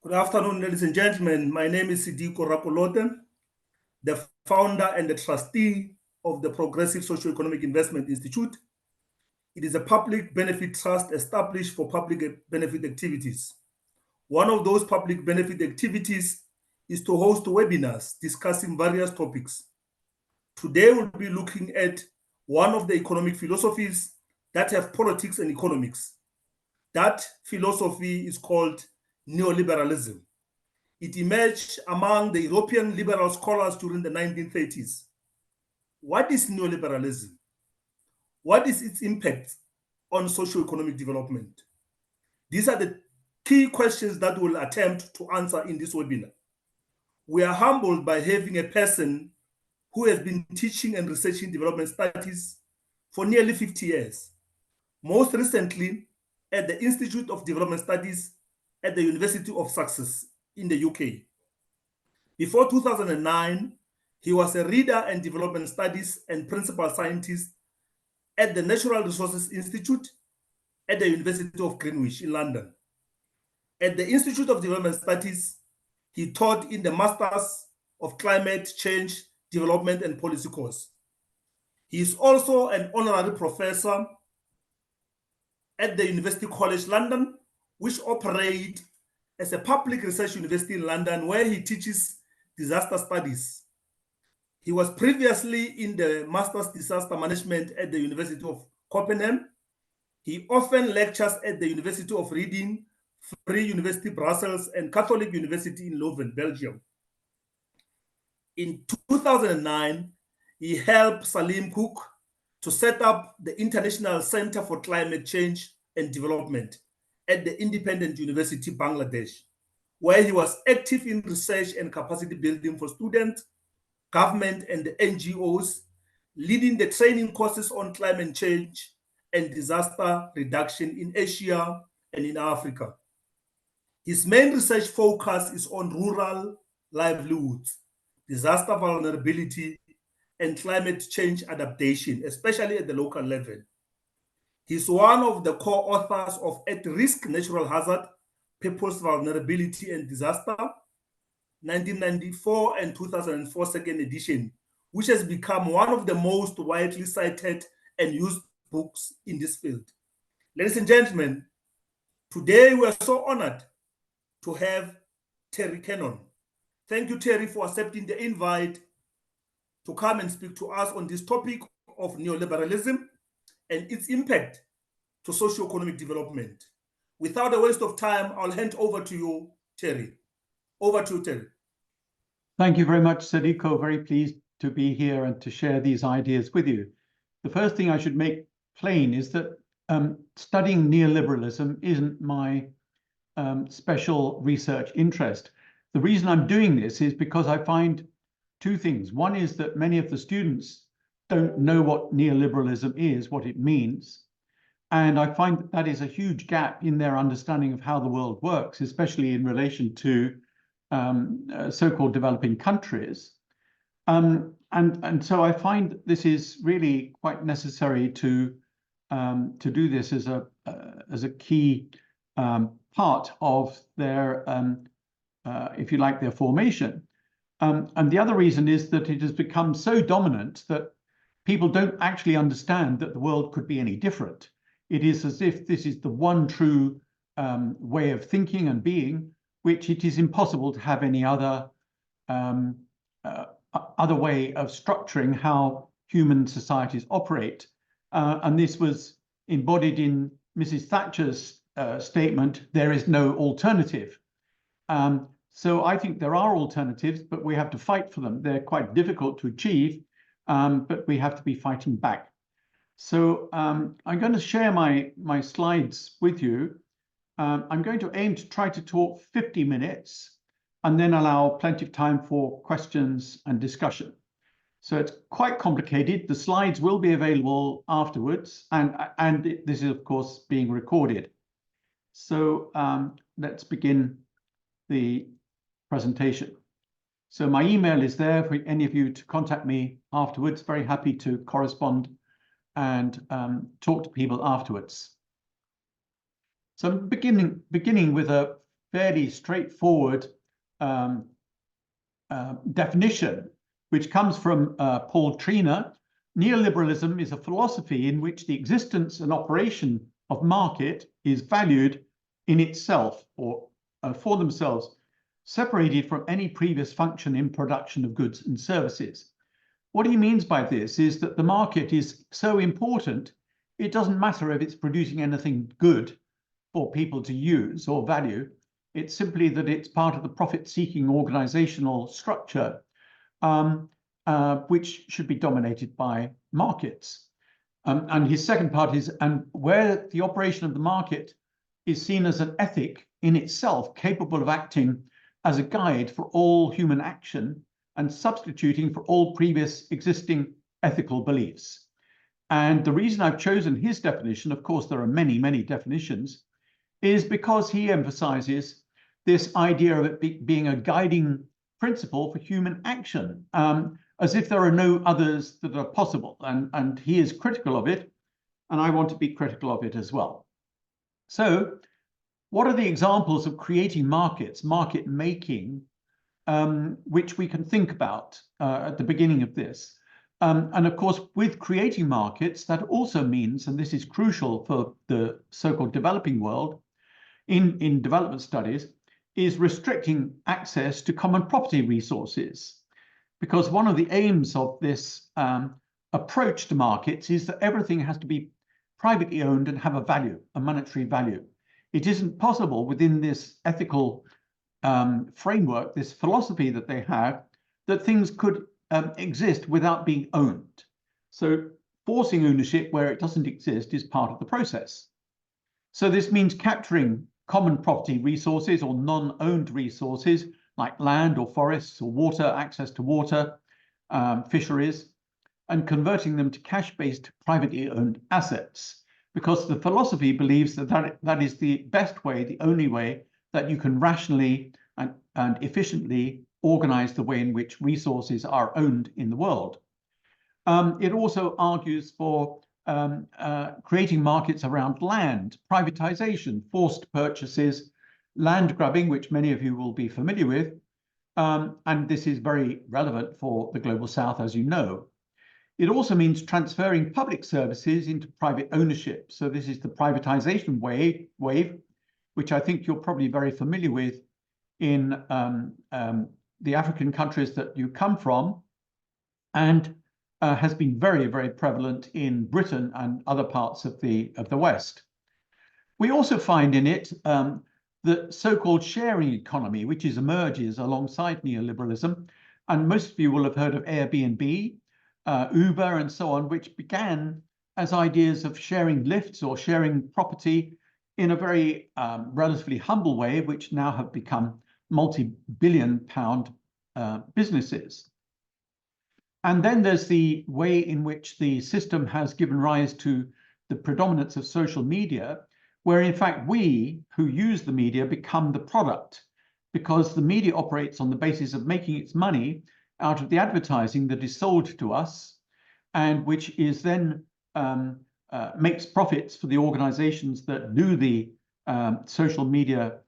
Good afternoon, ladies and gentlemen. My name is Sediko Rakolote, the founder and the trustee of the Progressive Socio-Economic Investment Institute. It is a public benefit trust established for public benefit activities. One of those public benefit activities is to host webinars discussing various topics. Today, we'll be looking at one of the economic philosophies that have politics and economics. That philosophy is called neoliberalism. It emerged among the European liberal scholars during the 1930s. What is neoliberalism? What is its impact on socio-economic development? These are the key questions that we'll attempt to answer in this webinar. We are humbled by having a person who has been teaching and researching development studies for nearly 50 years, most recently at the Institute of Development Studies at the University of Sussex in the UK. Before 2009, he was a reader and development studies and principal scientist at the Natural Resources Institute at the University of Greenwich in London. At the Institute of Development Studies, he taught in the Masters of Climate Change, Development and Policy course. He is also an honorary professor at the University College London, which operates as a public research university in London, where he teaches disaster studies. He was previously in the Master's Disaster Management at the University of Copenhagen. He often lectures at the University of Reading, Free University Brussels, and Catholic University in Leuven, Belgium. In 2009, he helped Saleemul Huq to set up the International Center for Climate Change and Development at the Independent University, Bangladesh, where he was active in research and capacity building for students, government, and the NGOs, leading the training courses on climate change and disaster reduction in Asia and in Africa. His main research focus is on rural livelihoods, disaster vulnerability, and climate change adaptation, especially at the local level. He's one of the co-authors of At-Risk Natural Hazard, People's Vulnerability and Disaster, 1994 and 2004 second edition, which has become one of the most widely cited and used books in this field. Ladies and gentlemen, today we are so honored to have Terry Cannon. Thank you, Terry, for accepting the invite to come and speak to us on this topic of neoliberalism and its impact to socio-economic development. Without a waste of time, I'll hand over to you, Terry. Over to you, Terry. Thank you very much, Sediko. Very pleased to be here and to share these ideas with you. The first thing I should make plain is that studying neoliberalism isn't my special research interest. The reason I'm doing this is because I find two things. One is that many of the students don't know what neoliberalism is, what it means. And I find that that is a huge gap in their understanding of how the world works, especially in relation to so-called developing countries. And so I find this is really quite necessary to do this as a key part of their, if you like, their formation. And the other reason is that it has become so dominant that people don't actually understand that the world could be any different. It is as if this is the one true way of thinking and being, which it is impossible to have any other way of structuring how human societies operate. And this was embodied in Mrs. Thatcher's statement, "There is no alternative." So I think there are alternatives, but we have to fight for them. They're quite difficult to achieve, but we have to be fighting back. So I'm going to share my slides with you. I'm going to aim to try to talk 50 minutes and then allow plenty of time for questions and discussion. So it's quite complicated. The slides will be available afterwards, and this is, of course, being recorded. So let's begin the presentation. So my email is there for any of you to contact me afterwards. Very happy to correspond and talk to people afterwards. So I'm beginning with a fairly straightforward definition, which comes from Paul Trina. Neoliberalism is a philosophy in which the existence and operation of market is valued in itself or for themselves, separated from any previous function in production of goods and services. What he means by this is that the market is so important, it doesn't matter if it's producing anything good for people to use or value. It's simply that it's part of the profit-seeking organizational structure, which should be dominated by markets. And his second part is, and where the operation of the market is seen as an ethic in itself, capable of acting as a guide for all human action and substituting for all previous existing ethical beliefs. And the reason I've chosen his definition, of course, there are many, many definitions, is because he emphasizes this idea of it being a guiding principle for human action, as if there are no others that are possible. And he is critical of it, and I want to be critical of it as well. So what are the examples of creating markets, market making, which we can think about at the beginning of this? And of course, with creating markets, that also means, and this is crucial for the so-called developing world, in development studies, is restricting access to common property resources. Because one of the aims of this approach to markets is that everything has to be privately owned and have a value, a monetary value. It isn't possible within this ethical framework, this philosophy that they have, that things could exist without being owned. So forcing ownership where it doesn't exist is part of the process. So this means capturing common property resources or non-owned resources like land or forests or water, access to water, fisheries, and converting them to cash-based privately owned assets, because the philosophy believes that that is the best way, the only way that you can rationally and efficiently organize the way in which resources are owned in the world. It also argues for creating markets around land, privatization, forced purchases, land grabbing, which many of you will be familiar with. And this is very relevant for the Global South, as you know. It also means transferring public services into private ownership. So this is the privatization wave, which I think you're probably very familiar with in the African countries that you come from, and has been very, very prevalent in Britain and other parts of the West. We also find in it the so-called sharing economy, which emerges alongside neoliberalism. And most of you will have heard of Airbnb, Uber, and so on, which began as ideas of sharing lifts or sharing property in a very relatively humble way, which now have become multi-billion-pound businesses. And then there's the way in which the system has given rise to the predominance of social media, where in fact we who use the media become the product, because the media operates on the basis of making its money out of the advertising that is sold to us, and which is then makes profits for the organizations that do the social media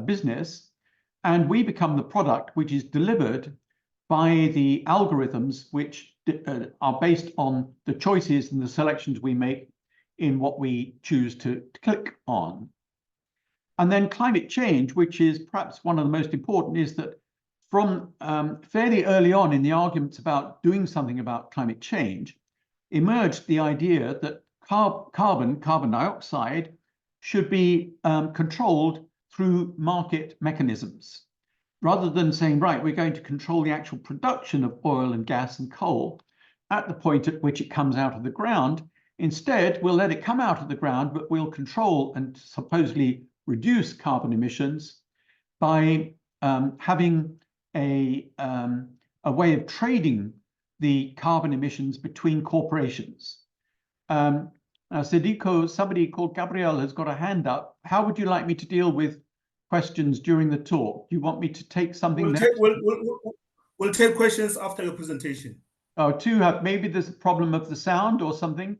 business. And we become the product which is delivered by the algorithms which are based on the choices and the selections we make in what we choose to click on. And then climate change, which is perhaps one of the most important, is that from fairly early on in the arguments about doing something about climate change, emerged the idea that carbon dioxide should be controlled through market mechanisms. Rather than saying, right, we're going to control the actual production of oil and gas and coal at the point at which it comes out of the ground, instead, we'll let it come out of the ground, but we'll control and supposedly reduce carbon emissions by having a way of trading the carbon emissions between corporations. Sediko, somebody called Gabriel has got a hand up. How would you like me to deal with questions during the talk? Do you want me to take something? We'll take questions after your presentation. Oh, maybe there's a problem of the sound or something.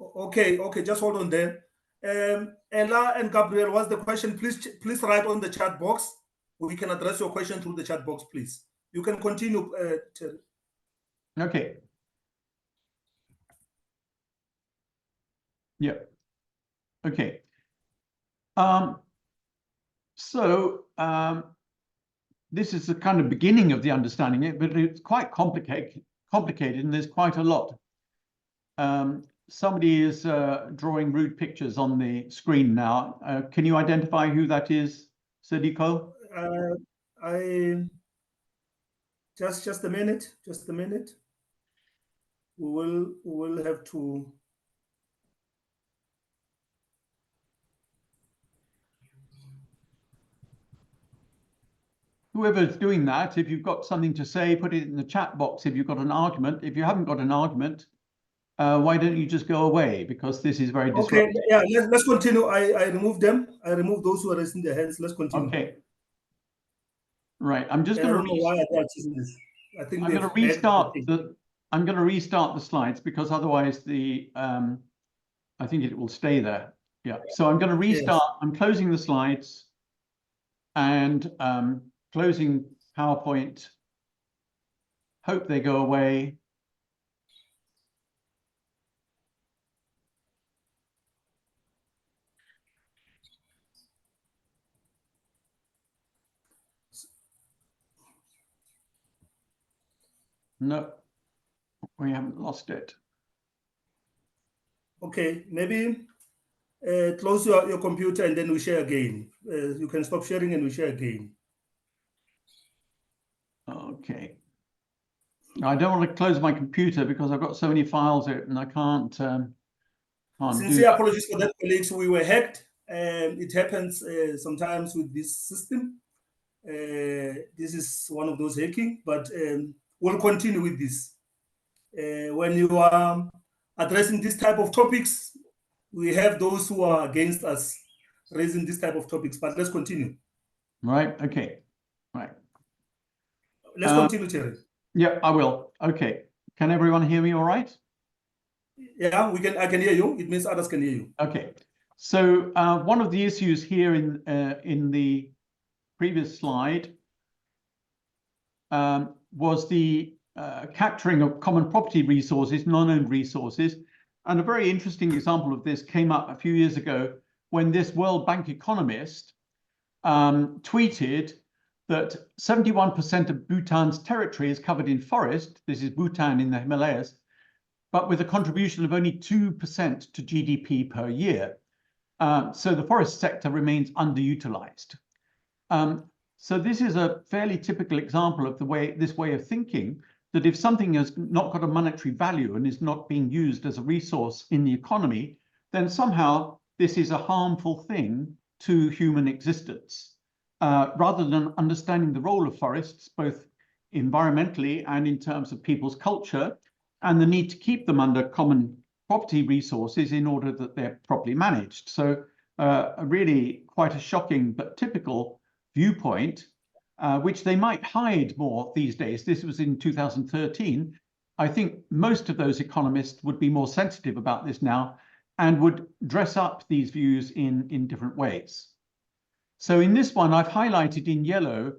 Okay, just hold on there. Ella and Gabriel, what's the question? Please write on the chat box. We can address your question through the chat box, please. You can continue, Terry. Okay. Yeah. Okay. This is the kind of beginning of the understanding it, but it's quite complicated, and there's quite a lot. Somebody is drawing rude pictures on the screen now. Can you identify who that is, Sediko? Just a minute. We will have to. Whoever's doing that, if you've got something to say, put it in the chat box. If you've got an argument, if you haven't got an argument, why don't you just go away? Because this is very disruptive. Okay, yeah, let's continue. I removed them. I removed those who are raising their hands. Let's continue. Okay. Right. I'm just going to. I don't know why I this. I think I'm going to restart I'm going to restart the slides because otherwise the I think it will stay there. Yeah. So I'm going to restart. Yes. I'm closing the slides and closing PowerPoint. Hope they go away. No, we haven't lost it. Okay, maybe close your computer and then we share again. You can stop sharing and we share again. Okay. I don't want to close my computer because I've got so many files out and I can't Sincere apologies for that, colleagues. We were hacked, and it happens sometimes with this system. This is one of those hacking, but we'll continue with this. When you are addressing this type of topics, we have those who are against us raising this type of topics, but let's continue. Right, okay, right. Let's continue, Terry. Yeah, I will. Okay. Can everyone hear me all right? Yeah, I can hear you. It means others can hear you. Okay. So one of the issues here in the previous slide was the capturing of common property resources, non-owned resources. And a very interesting example of this came up a few years ago when this World Bank economist tweeted that 71% of Bhutan's territory is covered in forest. This is Bhutan in the Himalayas, but with a contribution of only 2% to GDP per year. So the forest sector remains underutilized. So this is a fairly typical example of this way of thinking, that if something has not got a monetary value and is not being used as a resource in the economy, then somehow this is a harmful thing to human existence. Rather than understanding the role of forests, both environmentally and in terms of people's culture, and the need to keep them under common property resources in order that they're properly managed. So really quite a shocking but typical viewpoint, which they might hide more these days. This was in 2013. I think most of those economists would be more sensitive about this now and would dress up these views in different ways. So in this one, I've highlighted in yellow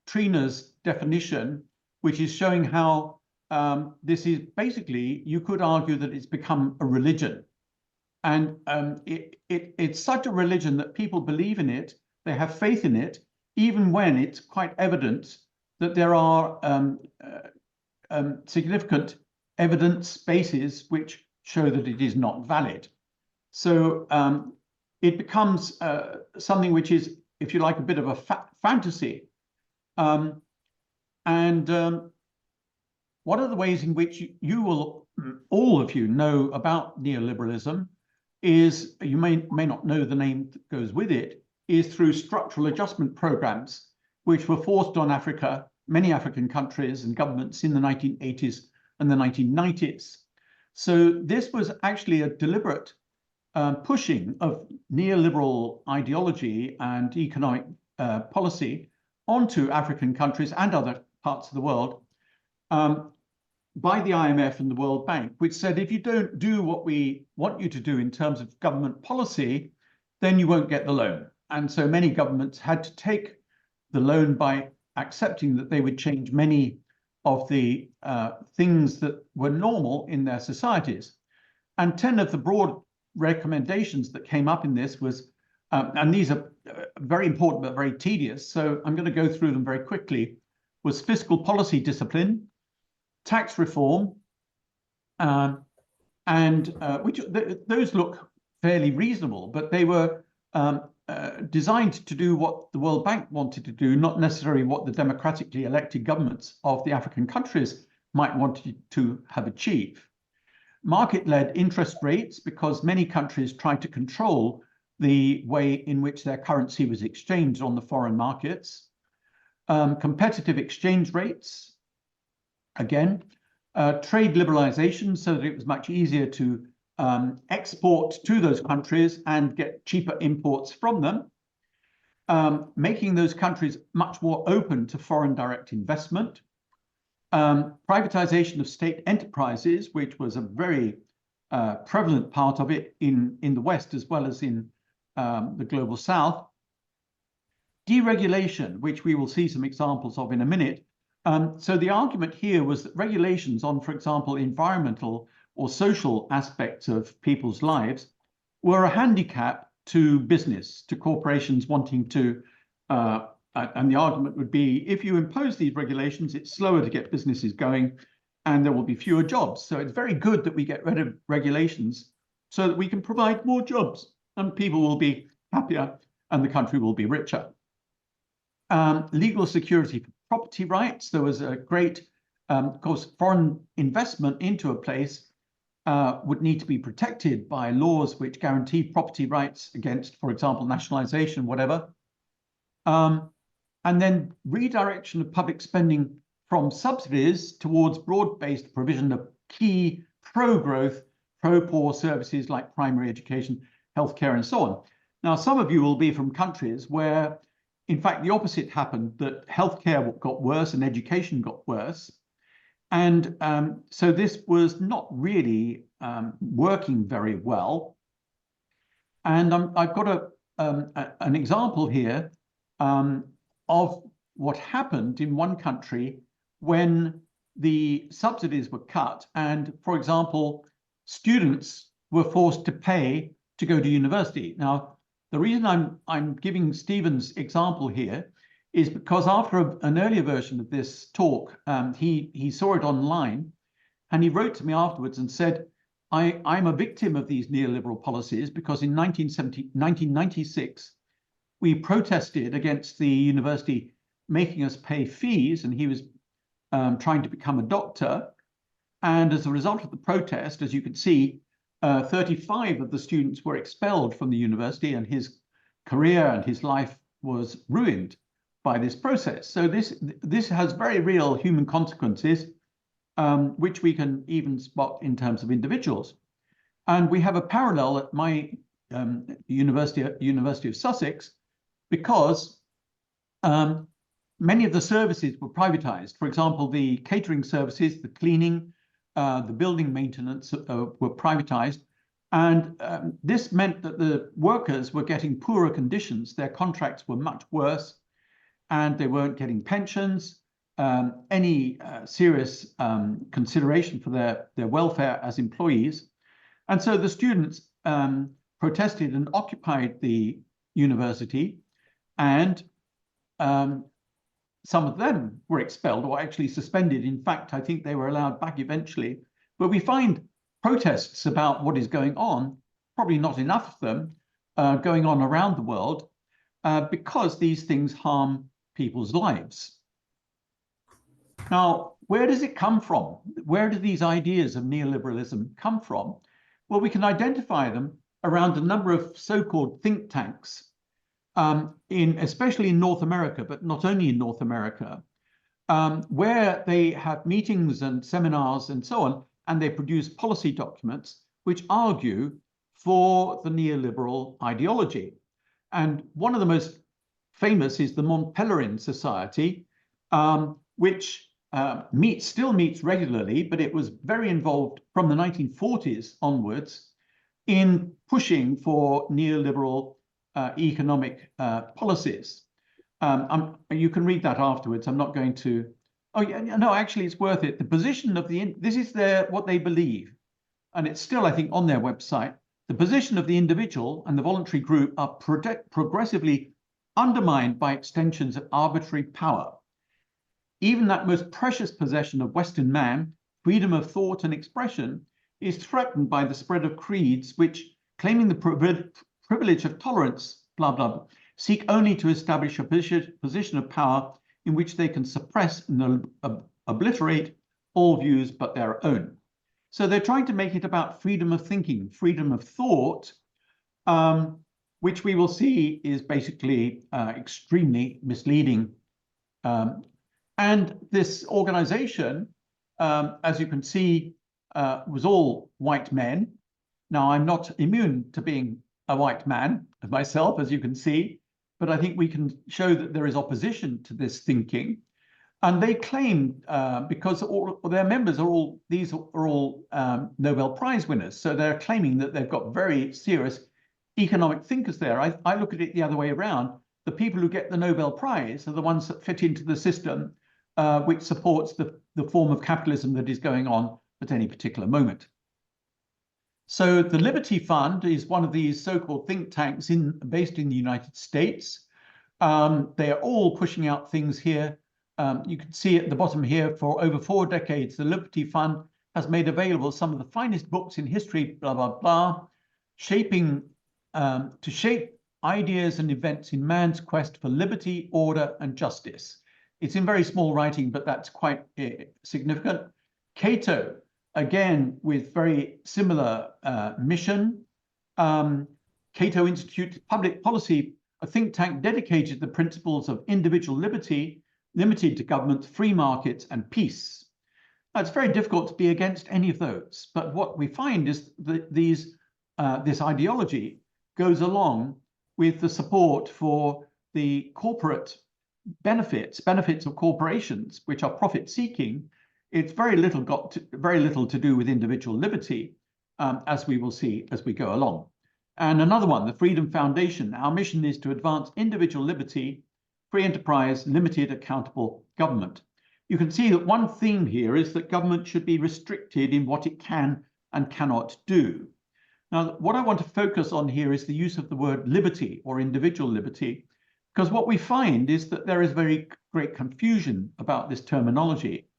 Trina's definition, which is showing how this is basically, you could argue that it's become a religion. And it's such a religion that people believe in it, they have faith in it, even when it's quite evident that there are significant evidence bases which show that it is not valid. So it becomes something which is, if you like, a bit of a fantasy. One of the ways in which you will, all of you, know about neoliberalism is, you may not know the name that goes with it, is through structural adjustment programs, which were forced on Africa, many African countries and governments in the 1980s and the 1990s. So this was actually a deliberate pushing of neoliberal ideology and economic policy onto African countries and other parts of the world, by the IMF and the World Bank, which said if you don't do what we want you to do in terms of government policy, then you won't get the loan. And so many governments had to take the loan by accepting that they would change many of the things that were normal in their societies. And 10 of the broad recommendations that came up in this was, and these are very important but very tedious, so I'm going to go through them very quickly, was fiscal policy discipline, tax reform, those look fairly reasonable, but they were designed to do what the World Bank wanted to do, not necessarily what the democratically elected governments of the African countries might want to have achieved. Market-led interest rates, because many countries tried to control the way in which their currency was exchanged on the foreign markets. Competitive exchange rates, again, trade liberalization so that it was much easier to export to those countries and get cheaper imports from them, making those countries much more open to foreign direct investment, privatization of state enterprises, which was a very prevalent part of it in the West as well as in the global South, deregulation, which we will see some examples of in a minute. So the argument here was that regulations on, for example, environmental or social aspects of people's lives were a handicap to business, to corporations wanting to, and the argument would be, if you impose these regulations, it's slower to get businesses going and there will be fewer jobs. So it's very good that we get rid of regulations so that we can provide more jobs and people will be happier and the country will be richer. Legal security for property rights. There was a great, of course, foreign investment into a place would need to be protected by laws which guarantee property rights against, for example, nationalization, whatever. And then redirection of public spending from subsidies towards broad-based provision of key pro-growth, pro-poor services like primary education, healthcare, and so on. Now, some of you will be from countries where, in fact, the opposite happened, that healthcare got worse and education got worse. And so this was not really working very well. And I've got an example here of what happened in one country when the subsidies were cut. And, for example, students were forced to pay to go to university. Now, the reason I'm giving Stephen's example here is because after an earlier version of this talk, he saw it online and he wrote to me afterwards and said, I'm a victim of these neoliberal policies because in 1996, we protested against the university making us pay fees, and he was trying to become a doctor. And as a result of the protest, as you can see, 35 of the students were expelled from the university, and his career and his life was ruined by this process. So this has very real human consequences, which we can even spot in terms of individuals. And we have a parallel at my University of Sussex, because many of the services were privatized. For example, the catering services, the cleaning, the building maintenance were privatized. And this meant that the workers were getting poorer conditions. Their contracts were much worse, and they weren't getting pensions, any serious consideration for their welfare as employees. And so the students protested and occupied the university, and some of them were expelled or actually suspended. In fact, I think they were allowed back eventually. But we find protests about what is going on, probably not enough of them, going on around the world, because these things harm people's lives. Now, where does it come from? Where do these ideas of neoliberalism come from? Well, we can identify them around a number of so-called think tanks, especially in North America, but not only in North America, where they have meetings and seminars and so on, and they produce policy documents which argue for the neoliberal ideology. And one of the most famous is the Mont Pelerin Society, which still meets regularly, but it was very involved from the 1940s onwards in pushing for neoliberal economic policies. You can read that afterwards. I'm not going to. Oh yeah, no, actually, it's worth it. The position of this is what they believe, and it's still, I think, on their website. The position of the individual and the voluntary group are progressively undermined by extensions of arbitrary power. Even that most precious possession of Western man, freedom of thought and expression, is threatened by the spread of creeds which, claiming the privilege of tolerance, blah, blah, blah, seek only to establish a position of power in which they can suppress and obliterate all views but their own. So they're trying to make it about freedom of thinking, freedom of thought, which we will see is basically extremely misleading. And this organization, as you can see, was all white men. Now, I'm not immune to being a white man myself, as you can see, but I think we can show that there is opposition to this thinking. And they claim, because all their members are all, these are all Nobel Prize winners, so they're claiming that they've got very serious economic thinkers there. I look at it the other way around. The people who get the Nobel Prize are the ones that fit into the system which supports the form of capitalism that is going on at any particular moment. So the Liberty Fund is one of these so-called think tanks based in the United States. They are all pushing out things here. You can see at the bottom here, for over 4 decades, the Liberty Fund has made available some of the finest books in history, blah, blah, blah, to shape ideas and events in man's quest for liberty, order, and justice. It's in very small writing, but that's quite significant. Cato, again, with very similar mission. Cato Institute Public Policy, a think tank dedicated to the principles of individual liberty, limited to government, free markets, and peace. Now, it's very difficult to be against any of those, but what we find is that this ideology goes along with the support for the corporate benefits of corporations, which are profit-seeking. It's very little to do with individual liberty, as we will see as we go along. And another one, the Freedom Foundation. Our mission is to advance individual liberty, free enterprise, limited accountable government. You can see that one theme here is that government should be restricted in what it can and cannot do. Now, what I want to focus on here is the use of the word liberty or individual liberty, because what we find is that there is very great confusion about this terminology,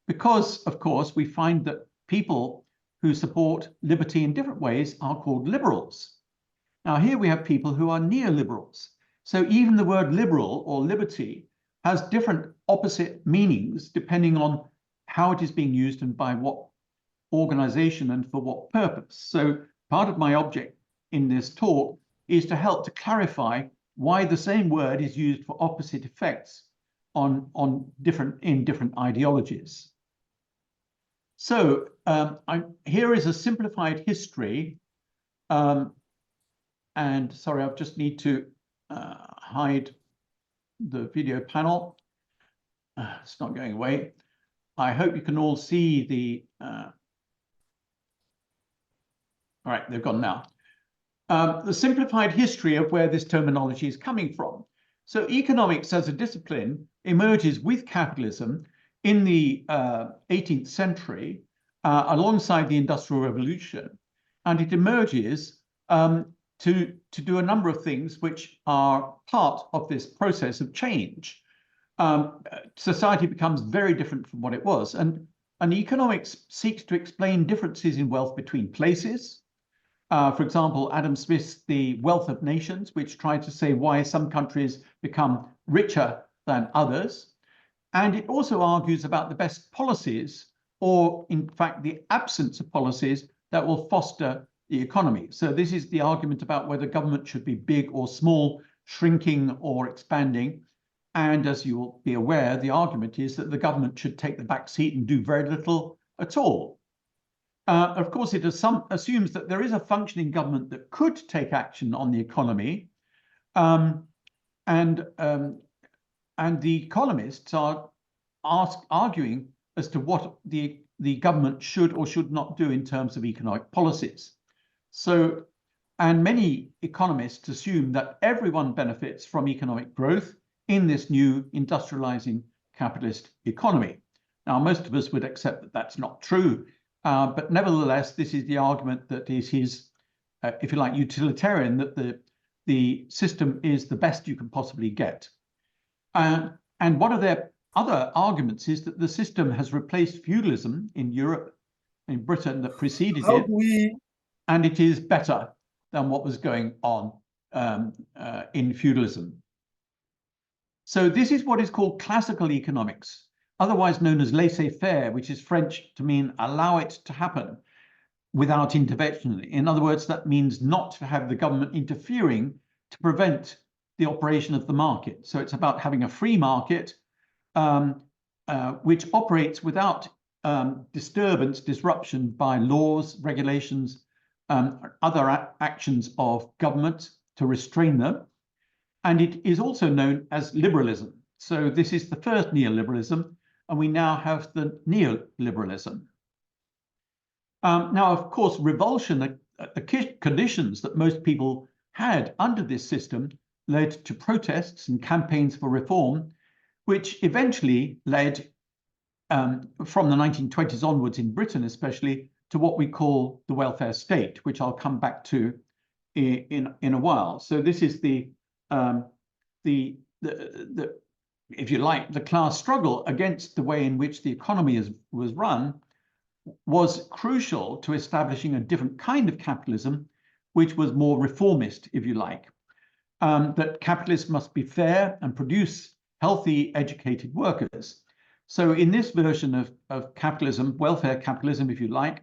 because, of course, we find that people who support liberty in different ways are called liberals. Now, here we have people who are neoliberals. So even the word liberal or liberty has different opposite meanings depending on how it is being used and by what organization and for what purpose. So part of my object in this talk is to help to clarify why the same word is used for opposite effects in different ideologies. So here is a simplified history. And sorry, I just need to hide the video panel. It's not going away. I hope you can all see the... all right, they've gone now. The simplified history of where this terminology is coming from. So economics as a discipline emerges with capitalism in the 18th century alongside the Industrial Revolution. And it emerges to do a number of things which are part of this process of change. Society becomes very different from what it was. And economics seeks to explain differences in wealth between places. For example, Adam Smith's The Wealth of Nations, which tried to say why some countries become richer than others. And it also argues about the best policies, or in fact, the absence of policies that will foster the economy. So this is the argument about whether government should be big or small, shrinking or expanding. And as you will be aware, the argument is that the government should take the back seat and do very little at all. Of course, it assumes that there is a functioning government that could take action on the economy. And the economists are arguing as to what the government should or should not do in terms of economic policies. So, and many economists assume that everyone benefits from economic growth in this new industrializing capitalist economy. Now, most of us would accept that that's not true, but nevertheless, this is the argument that is his, if you like, utilitarian, that the system is the best you can possibly get. And one of their other arguments is that the system has replaced feudalism in Europe, in Britain, that preceded it, and it is better than what was going on in feudalism. So this is what is called classical economics, otherwise known as laissez-faire, which is French to mean allow it to happen without intervention. In other words, that means not to have the government interfering to prevent the operation of the market. So it's about having a free market which operates without disturbance, disruption by laws, regulations, other actions of government to restrain them. And it is also known as liberalism. So this is the first neoliberalism, and we now have the neoliberalism. Now, of course, revulsion, the conditions that most people had under this system led to protests and campaigns for reform, which eventually led, from the 1920s onwards in Britain especially, to what we call the welfare state, which I'll come back to in a while. So this is the if you like, the class struggle against the way in which the economy was run was crucial to establishing a different kind of capitalism, which was more reformist, if you like. That capitalism must be fair and produce healthy, educated workers. So in this version of capitalism, welfare capitalism, if you like,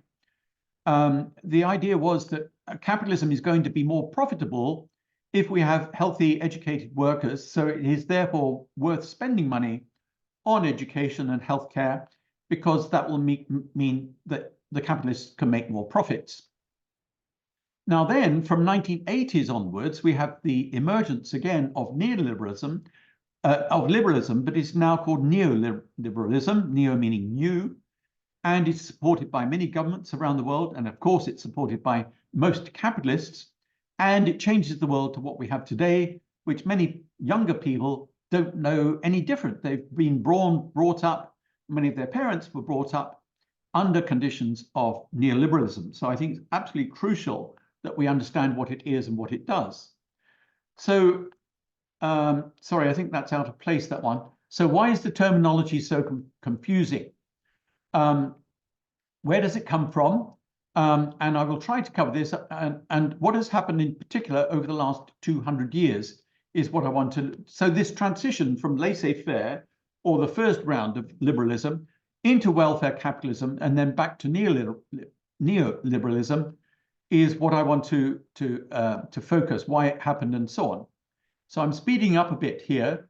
the idea was that capitalism is going to be more profitable if we have healthy, educated workers. So it is therefore worth spending money on education and healthcare, because that will mean that the capitalists can make more profits. Now then, from 1980s onwards, we have the emergence again of neoliberalism, of liberalism, but it's now called neoliberalism, neo meaning new, and it's supported by many governments around the world, and of course it's supported by most capitalists, and it changes the world to what we have today, which many younger people don't know any different. They've been brought up, many of their parents were brought up under conditions of neoliberalism. So I think it's absolutely crucial that we understand what it is and what it does. So, sorry, I think that's out of place, that one. So why is the terminology so confusing? Where does it come from? And I will try to cover this. And what has happened in particular over the last 200 years is what I want to. So this transition from laissez-faire, or the first round of liberalism, into welfare capitalism, and then back to neoliberalism, is what I want to focus, why it happened and so on. So I'm speeding up a bit here.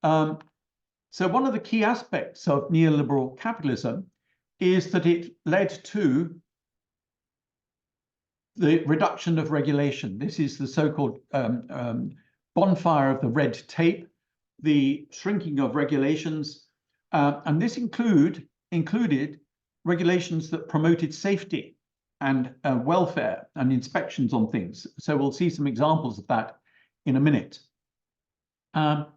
So one of the key aspects of neoliberal capitalism is that it led to the reduction of regulation. This is the so-called bonfire of the red tape, the shrinking of regulations, and this included regulations that promoted safety and welfare and inspections on things. So we'll see some examples of that in a minute. The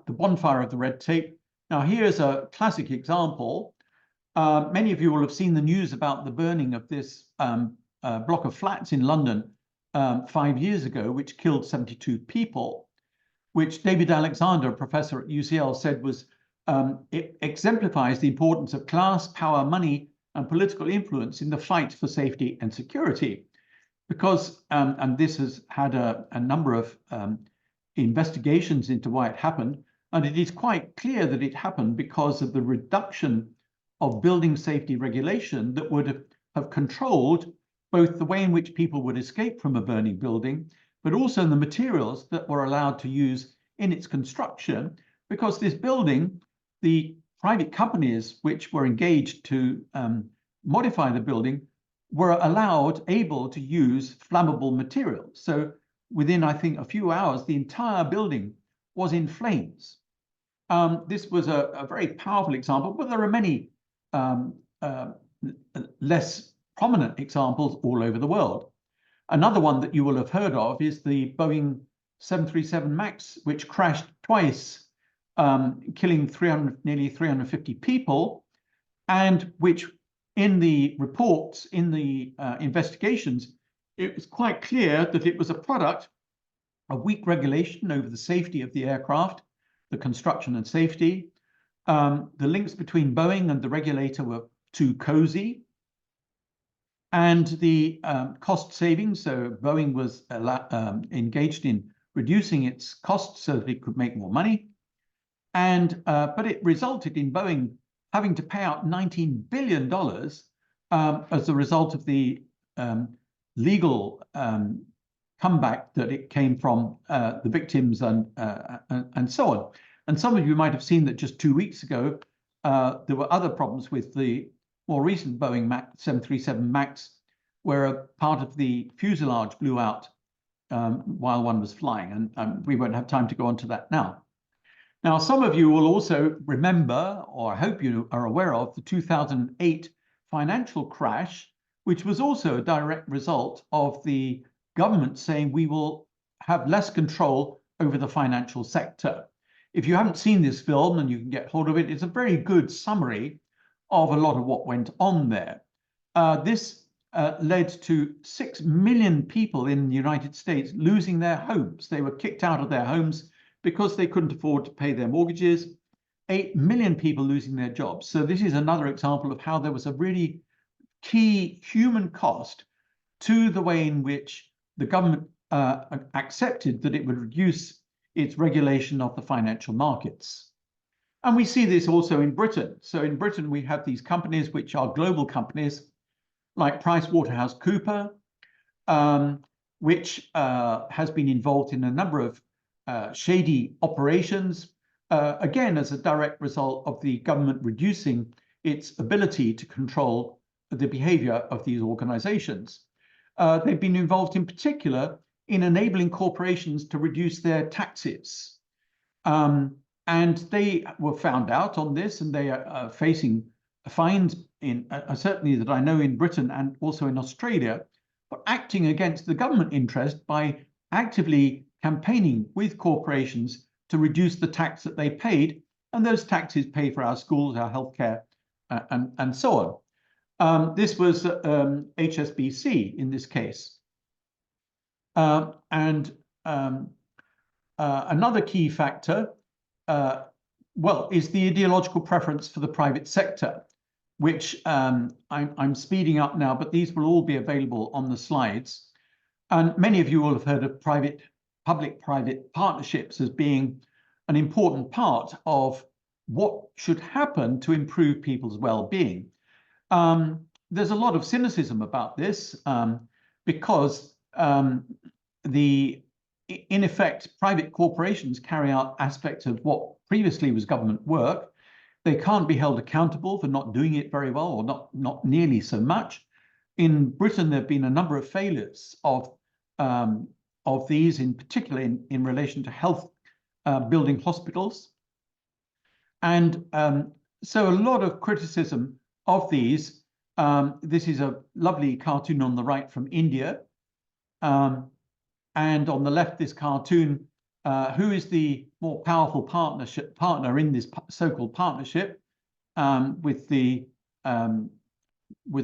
bonfire of the red tape. Now here's a classic example. Many of you will have seen the news about the burning of this block of flats in London 5 years ago, which killed 72 people, which David Alexander, a professor at UCL, said was it exemplifies the importance of class, power, money, and political influence in the fight for safety and security. Because, and this has had a number of investigations into why it happened, and it is quite clear that it happened because of the reduction of building safety regulation that would have controlled both the way in which people would escape from a burning building, but also the materials that were allowed to use in its construction, because this building, the private companies which were engaged to modify the building were able to use flammable materials. So within, I think, a few hours, the entire building was in flames. This was a very powerful example, but there are many less prominent examples all over the world. Another one that you will have heard of is the Boeing 737 MAX, which crashed twice, killing nearly 350 people, and which in the reports, in the investigations, it was quite clear that it was a product of weak regulation over the safety of the aircraft, the construction and safety. The links between Boeing and the regulator were too cozy. And the cost savings, so Boeing was engaged in reducing its costs so that it could make more money. And but it resulted in Boeing having to pay out $19 billion as a result of the legal comeback that it came from the victims and so on. And some of you might have seen that just 2 weeks ago, there were other problems with the more recent Boeing 737 MAX, where a part of the fuselage blew out while one was flying. And we won't have time to go on to that now. Now, some of you will also remember, or I hope you are aware of, the 2008 financial crash, which was also a direct result of the government saying we will have less control over the financial sector. If you haven't seen this film and you can get hold of it, it's a very good summary of a lot of what went on there. This led to 6 million people in the United States losing their homes. They were kicked out of their homes because they couldn't afford to pay their mortgages. 8 million people losing their jobs. So this is another example of how there was a really key human cost to the way in which the government accepted that it would reduce its regulation of the financial markets. And we see this also in Britain. So in Britain, we have these companies which are global companies like PricewaterhouseCoopers, which has been involved in a number of shady operations, again, as a direct result of the government reducing its ability to control the behavior of these organizations. They've been involved in particular in enabling corporations to reduce their taxes. And they were found out on this, and they are facing fines in certainly that I know in Britain and also in Australia, for acting against the government interest by actively campaigning with corporations to reduce the tax that they paid, and those taxes pay for our schools, our healthcare, and so on. This was HSBC in this case. Another key factor, well, is the ideological preference for the private sector, which I'm speeding up now, but these will all be available on the slides. And many of you will have heard of public-private partnerships as being an important part of what should happen to improve people's well-being. There's a lot of cynicism about this because in effect, private corporations carry out aspects of what previously was government work. They can't be held accountable for not doing it very well, or not nearly so much. In Britain, there have been a number of failures of these, in particular in relation to health, building hospitals. And so a lot of criticism of these. This is a lovely cartoon on the right from India. And on the left, this cartoon, who is the more powerful partner in this so-called partnership, with the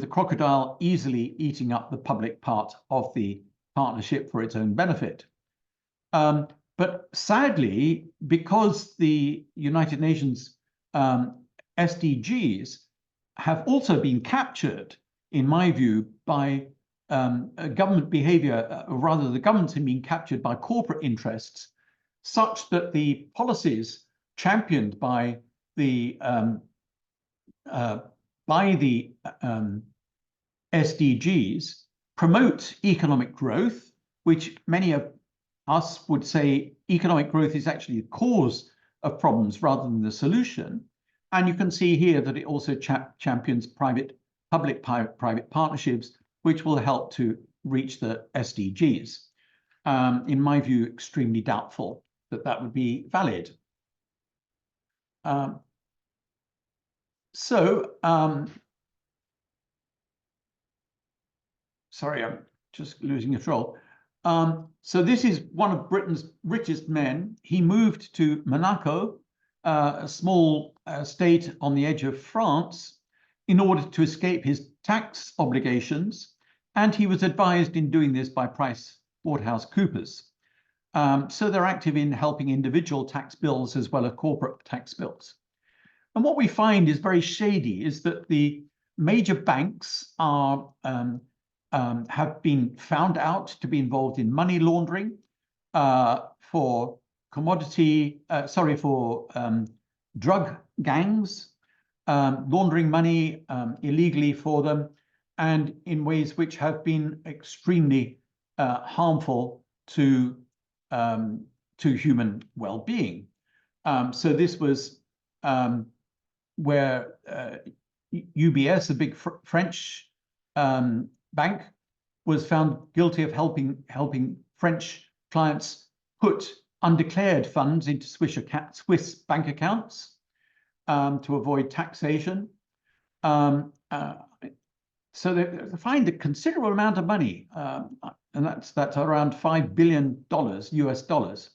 crocodile easily eating up the public part of the partnership for its own benefit. But sadly, because the United Nations SDGs have also been captured, in my view, by government behavior, or rather the governments have been captured by corporate interests, such that the policies championed by the SDGs promote economic growth, which many of us would say economic growth is actually the cause of problems rather than the solution. And you can see here that it also champions public-private partnerships, which will help to reach the SDGs. In my view, extremely doubtful that that would be valid. Sorry, I'm just losing control. So this is one of Britain's richest men. He moved to Monaco, a small state on the edge of France, in order to escape his tax obligations. And he was advised in doing this by PricewaterhouseCoopers. So they're active in helping individual tax bills as well as corporate tax bills. And what we find is very shady is that the major banks are have been found out to be involved in money laundering for drug gangs, laundering money illegally for them, and in ways which have been extremely harmful to human well-being. So this was where UBS, a big French bank, was found guilty of helping French clients put undeclared funds into Swiss bank accounts to avoid taxation. So they find a considerable amount of money, and that's around $5 billion US dollars.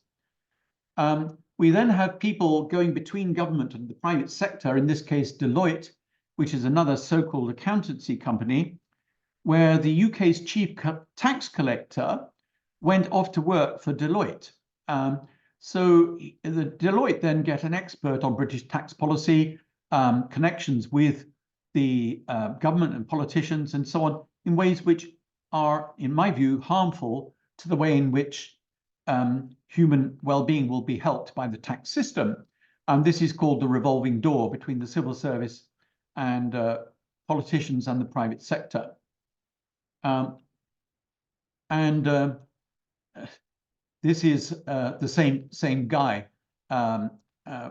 We then have people going between government and the private sector, in this case Deloitte, which is another so-called accountancy company, where the UK's chief tax collector went off to work for Deloitte. So the Deloitte then get an expert on British tax policy, connections with the government and politicians and so on, in ways which are, in my view, harmful to the way in which human well-being will be helped by the tax system. This is called the revolving door between the civil service and politicians and the private sector. This is the same guy,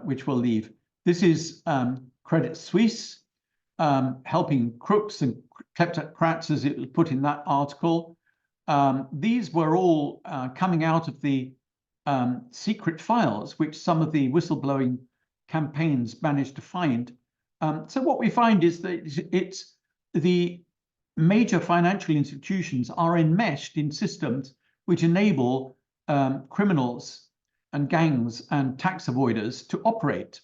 which we'll leave. This is Credit Suisse, helping crooks and kleptocrats, as it was put in that article. These were all coming out of the secret files, which some of the whistleblowing campaigns managed to find. So what we find is that it's the major financial institutions are enmeshed in systems which enable criminals and gangs and tax avoiders to operate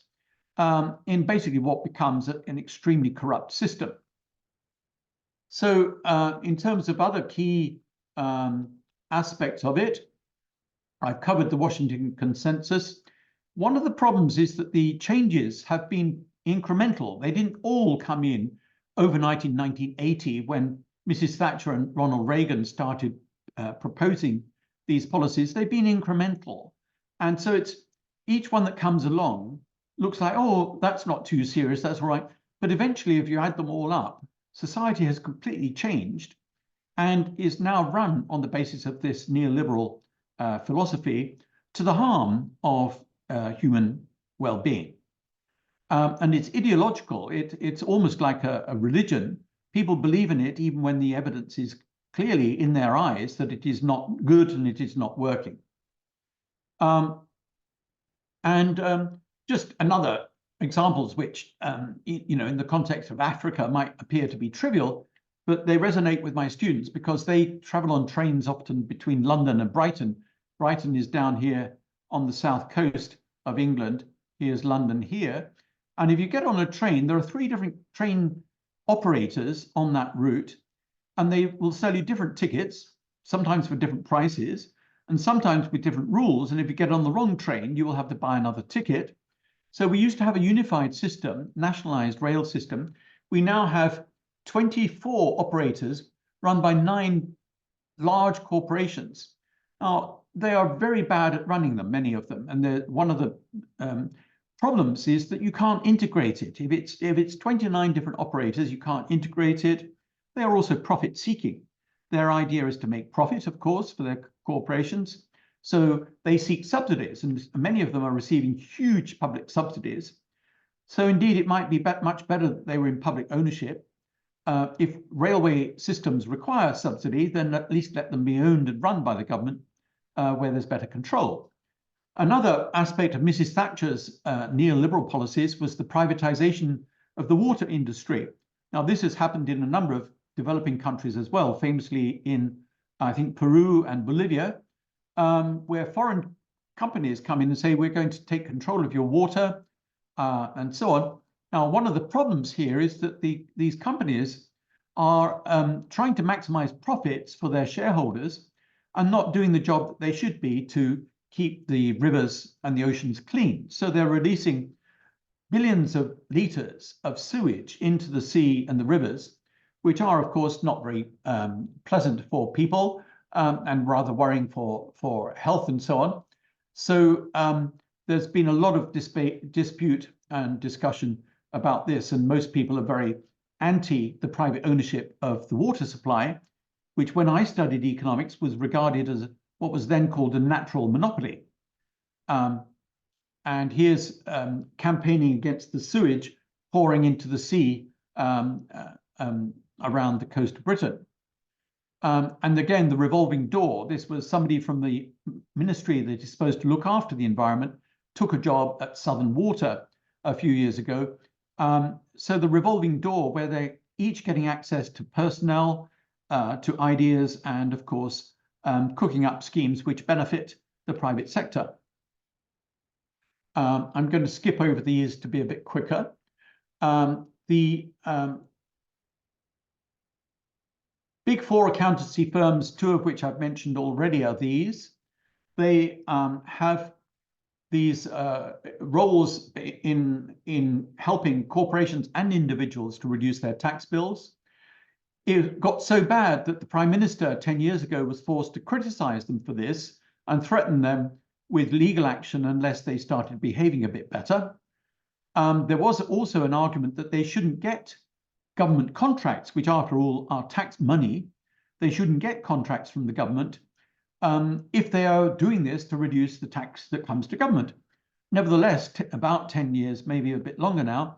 in basically what becomes an extremely corrupt system. So in terms of other key aspects of it, I've covered the Washington Consensus. One of the problems is that the changes have been incremental. They didn't all come in overnight in 1980 when Mrs. Thatcher and Ronald Reagan started proposing these policies. They've been incremental. And so it's each one that comes along looks like, oh, that's not too serious, that's all right. But eventually, if you add them all up, society has completely changed and is now run on the basis of this neoliberal philosophy to the harm of human well-being. And it's ideological. It's almost like a religion. People believe in it even when the evidence is clearly in their eyes that it is not good and it is not working. Just another examples which, in the context of Africa might appear to be trivial, but they resonate with my students because they travel on trains often between London and Brighton. Brighton is down here on the south coast of England. Here's London here. And if you get on a train, there are 3 different train operators on that route, and they will sell you different tickets, sometimes for different prices, and sometimes with different rules. And if you get on the wrong train, you will have to buy another ticket. So we used to have a unified system, nationalized rail system. We now have 24 operators run by 9 large corporations. Now, they are very bad at running them, many of them. And one of the problems is that you can't integrate it. If it's 29 different operators, you can't integrate it. They are also profit seeking. Their idea is to make profit, of course, for their corporations. So they seek subsidies, and many of them are receiving huge public subsidies. So indeed, it might be much better that they were in public ownership. If railway systems require subsidy, then at least let them be owned and run by the government, where there's better control. Another aspect of Mrs. Thatcher's neoliberal policies was the privatization of the water industry. Now, this has happened in a number of developing countries as well, famously in, I think, Peru and Bolivia, where foreign companies come in and say, we're going to take control of your water, and so on. Now, one of the problems here is that these companies are trying to maximize profits for their shareholders and not doing the job that they should be to keep the rivers and the oceans clean. So they're releasing billions of liters of sewage into the sea and the rivers, which are, of course, not very pleasant for people and rather worrying for health and so on. So there's been a lot of dispute and discussion about this, and most people are very anti the private ownership of the water supply, which when I studied economics was regarded as what was then called a natural monopoly. And here's campaigning against the sewage pouring into the sea around the coast of Britain. And again, the revolving door, this was somebody from the ministry that is supposed to look after the environment, took a job at Southern Water a few years ago. So the revolving door, where they're each getting access to personnel, to ideas, and of course, cooking up schemes which benefit the private sector. I'm going to skip over these to be a bit quicker. The Big Four accountancy firms, two of which I've mentioned already, are these. They have these roles in helping corporations and individuals to reduce their tax bills. It got so bad that the Prime Minister 10 years ago was forced to criticize them for this and threaten them with legal action unless they started behaving a bit better. There was also an argument that they shouldn't get government contracts, which after all are tax money. They shouldn't get contracts from the government if they are doing this to reduce the tax that comes to government. Nevertheless, about 10 years, maybe a bit longer now,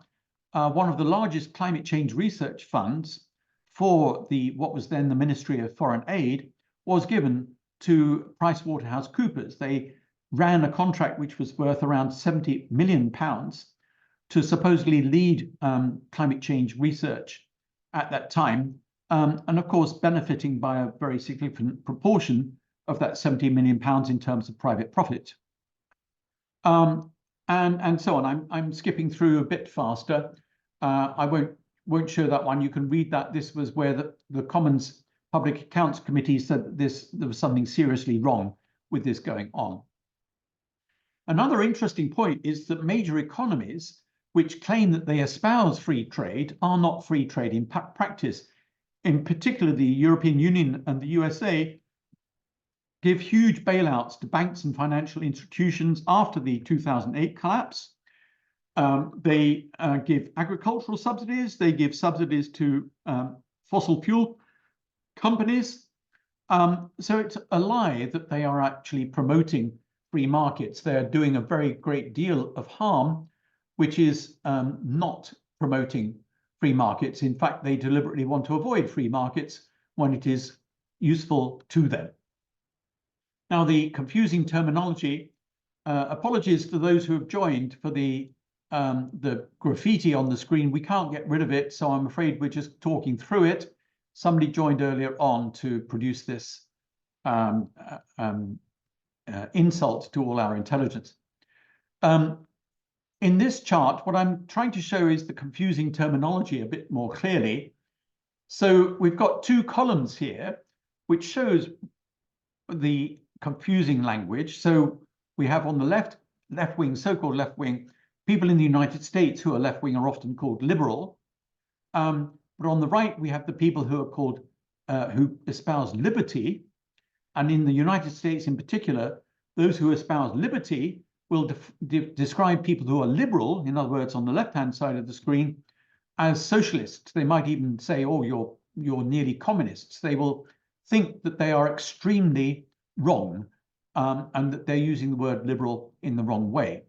one of the largest climate change research funds for what was then the Ministry of Foreign Aid was given to PricewaterhouseCoopers. They ran a contract which was worth around £70 million to supposedly lead climate change research at that time, and of course benefiting by a very significant proportion of that £70 million in terms of private profit. And so on. I'm skipping through a bit faster. I won't show that one. You can read that. This was where the Commons Public Accounts Committee said that there was something seriously wrong with this going on. Another interesting point is that major economies which claim that they espouse free trade are not free trade in practice. In particular, the European Union and the USA give huge bailouts to banks and financial institutions after the 2008 collapse. They give agricultural subsidies. They give subsidies to fossil fuel companies. So it's a lie that they are actually promoting free markets. They're doing a very great deal of harm, which is not promoting free markets. In fact, they deliberately want to avoid free markets when it is useful to them. Now, the confusing terminology, apologies to those who have joined for the graffiti on the screen. We can't get rid of it, so I'm afraid we're just talking through it. Somebody joined earlier on to produce this insult to all our intelligence. In this chart, what I'm trying to show is the confusing terminology a bit more clearly. So we've got two columns here, which shows the confusing language. So we have on the left wing, so-called left wing, people in the United States who are left wing are often called liberal. But on the right, we have the people who are called, who espouse liberty. And in the United States in particular, those who espouse liberty will describe people who are liberal, in other words, on the left-hand side of the screen, as socialists. They might even say, oh, you're nearly communists. They will think that they are extremely wrong and that they're using the word liberal in the wrong way.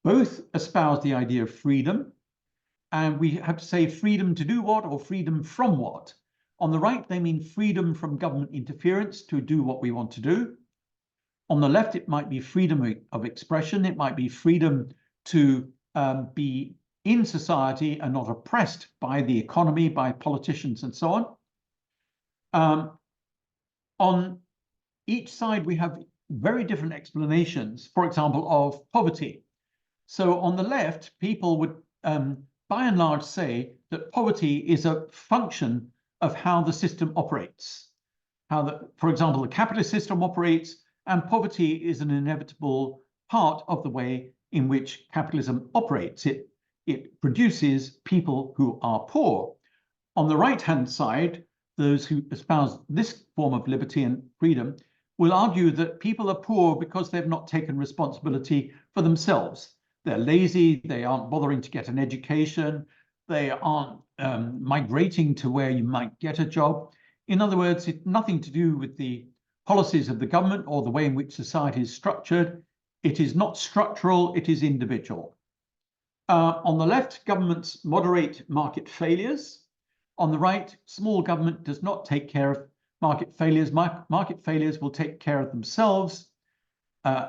Both espouse the idea of freedom, and we have to say freedom to do what or freedom from what. On the right, they mean freedom from government interference to do what we want to do. On the left, it might be freedom of expression. It might be freedom to be in society and not oppressed by the economy, by politicians, and so on. On each side, we have very different explanations, for example, of poverty. So on the left, people would, by and large, say that poverty is a function of how the system operates. For example, the capitalist system operates, and poverty is an inevitable part of the way in which capitalism operates. It produces people who are poor. On the right-hand side, those who espouse this form of liberty and freedom will argue that people are poor because they've not taken responsibility for themselves. They're lazy, they aren't bothering to get an education, they aren't migrating to where you might get a job. In other words, it's nothing to do with the policies of the government or the way in which society is structured. It is not structural, it is individual. On the left, governments moderate market failures. On the right, small government does not take care of market failures. Market failures will take care of themselves,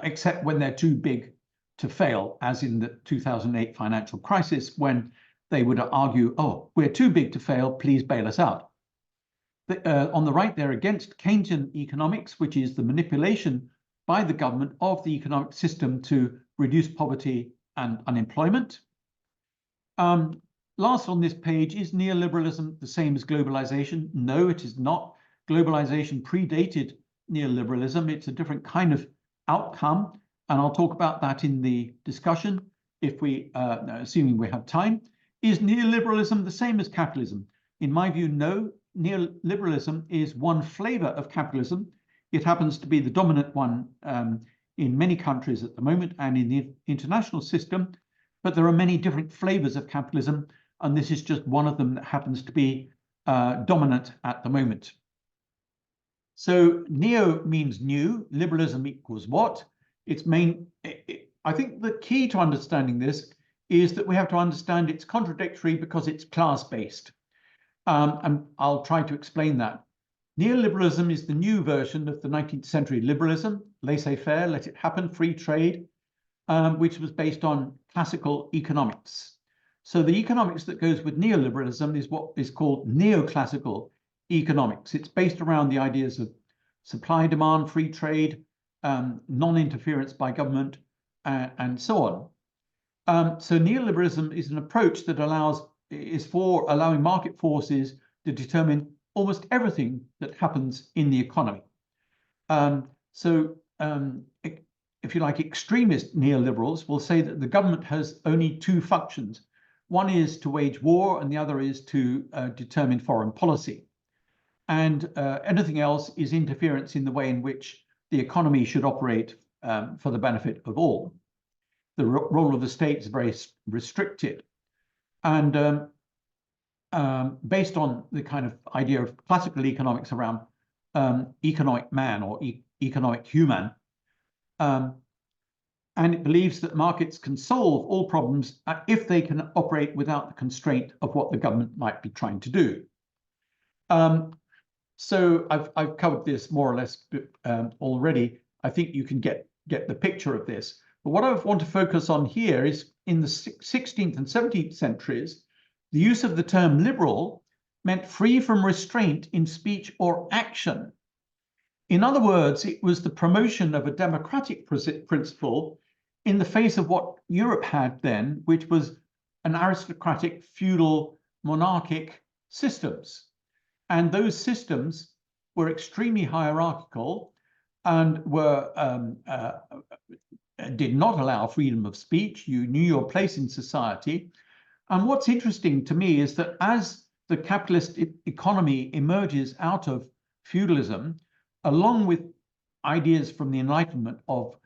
except when they're too big to fail, as in the 2008 financial crisis, when they would argue, oh, we're too big to fail, please bail us out. On the right, they're against Keynesian economics, which is the manipulation by the government of the economic system to reduce poverty and unemployment. Last on this page, is neoliberalism the same as globalization? No, it is not. Globalization predated neoliberalism. It's a different kind of outcome, and I'll talk about that in the discussion, if we, assuming we have time. Is neoliberalism the same as capitalism? In my view, no. Neoliberalism is one flavor of capitalism. It happens to be the dominant one in many countries at the moment and in the international system, but there are many different flavors of capitalism, and this is just one of them that happens to be dominant at the moment. So neo means new, liberalism equals what? I think the key to understanding this is that we have to understand it's contradictory because it's class-based. And I'll try to explain that. Neoliberalism is the new version of the 19th century liberalism, laissez-faire, let it happen, free trade, which was based on classical economics. So the economics that goes with neoliberalism is what is called neoclassical economics. It's based around the ideas of supply, demand, free trade, non-interference by government, and so on. So neoliberalism is an approach that is for allowing market forces to determine almost everything that happens in the economy. If you like, extremist neoliberals will say that the government has only two functions. One is to wage war, and the other is to determine foreign policy. And anything else is interference in the way in which the economy should operate for the benefit of all. The role of the state is very restricted. And based on the kind of idea of classical economics around economic man or economic human, and it believes that markets can solve all problems if they can operate without the constraint of what the government might be trying to do. So I've covered this more or less already. I think you can get the picture of this. But what I want to focus on here is in the 16th and 17th centuries, the use of the term liberal meant free from restraint in speech or action. In other words, it was the promotion of a democratic principle in the face of what Europe had then, which was an aristocratic, feudal, monarchic systems. And those systems were extremely hierarchical and did not allow freedom of speech. You knew your place in society. And what's interesting to me is that as the capitalist economy emerges out of feudalism, along with ideas from the Enlightenment of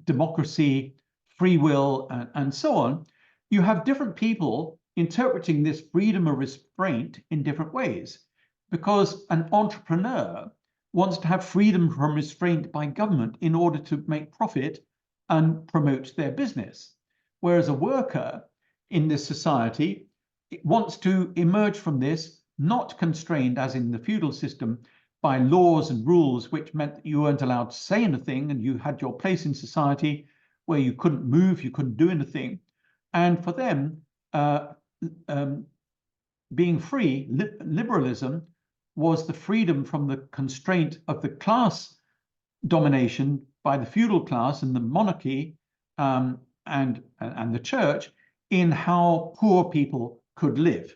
democracy, free will, and so on, you have different people interpreting this freedom of restraint in different ways. Because an entrepreneur wants to have freedom from restraint by government in order to make profit and promote their business. Whereas a worker in this society wants to emerge from this, not constrained as in the feudal system, by laws and rules, which meant that you weren't allowed to say anything, and you had your place in society where you couldn't move, you couldn't do anything. And for them, being free, liberalism, was the freedom from the constraint of the class domination by the feudal class and the monarchy and the church in how poor people could live.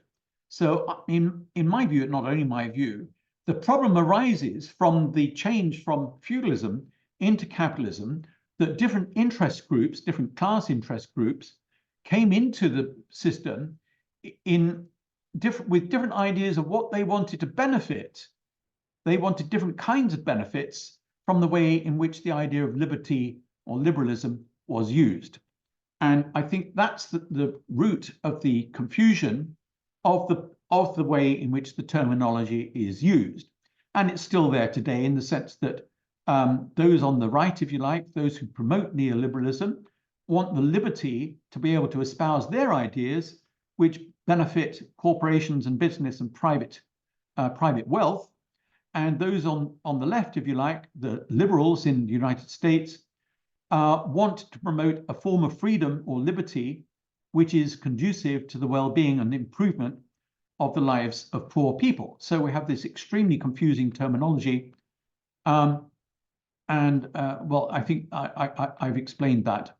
So in my view, not only my view, the problem arises from the change from feudalism into capitalism, that different interest groups, different class interest groups, came into the system with different ideas of what they wanted to benefit. They wanted different kinds of benefits from the way in which the idea of liberty or liberalism was used. And I think that's the root of the confusion of the way in which the terminology is used. And it's still there today in the sense that those on the right, if you like, those who promote neoliberalism, want the liberty to be able to espouse their ideas, which benefit corporations and business and private wealth. And those on the left, if you like, the liberals in the United States, want to promote a form of freedom or liberty which is conducive to the well-being and improvement of the lives of poor people. So we have this extremely confusing terminology. Well, I think I've explained that.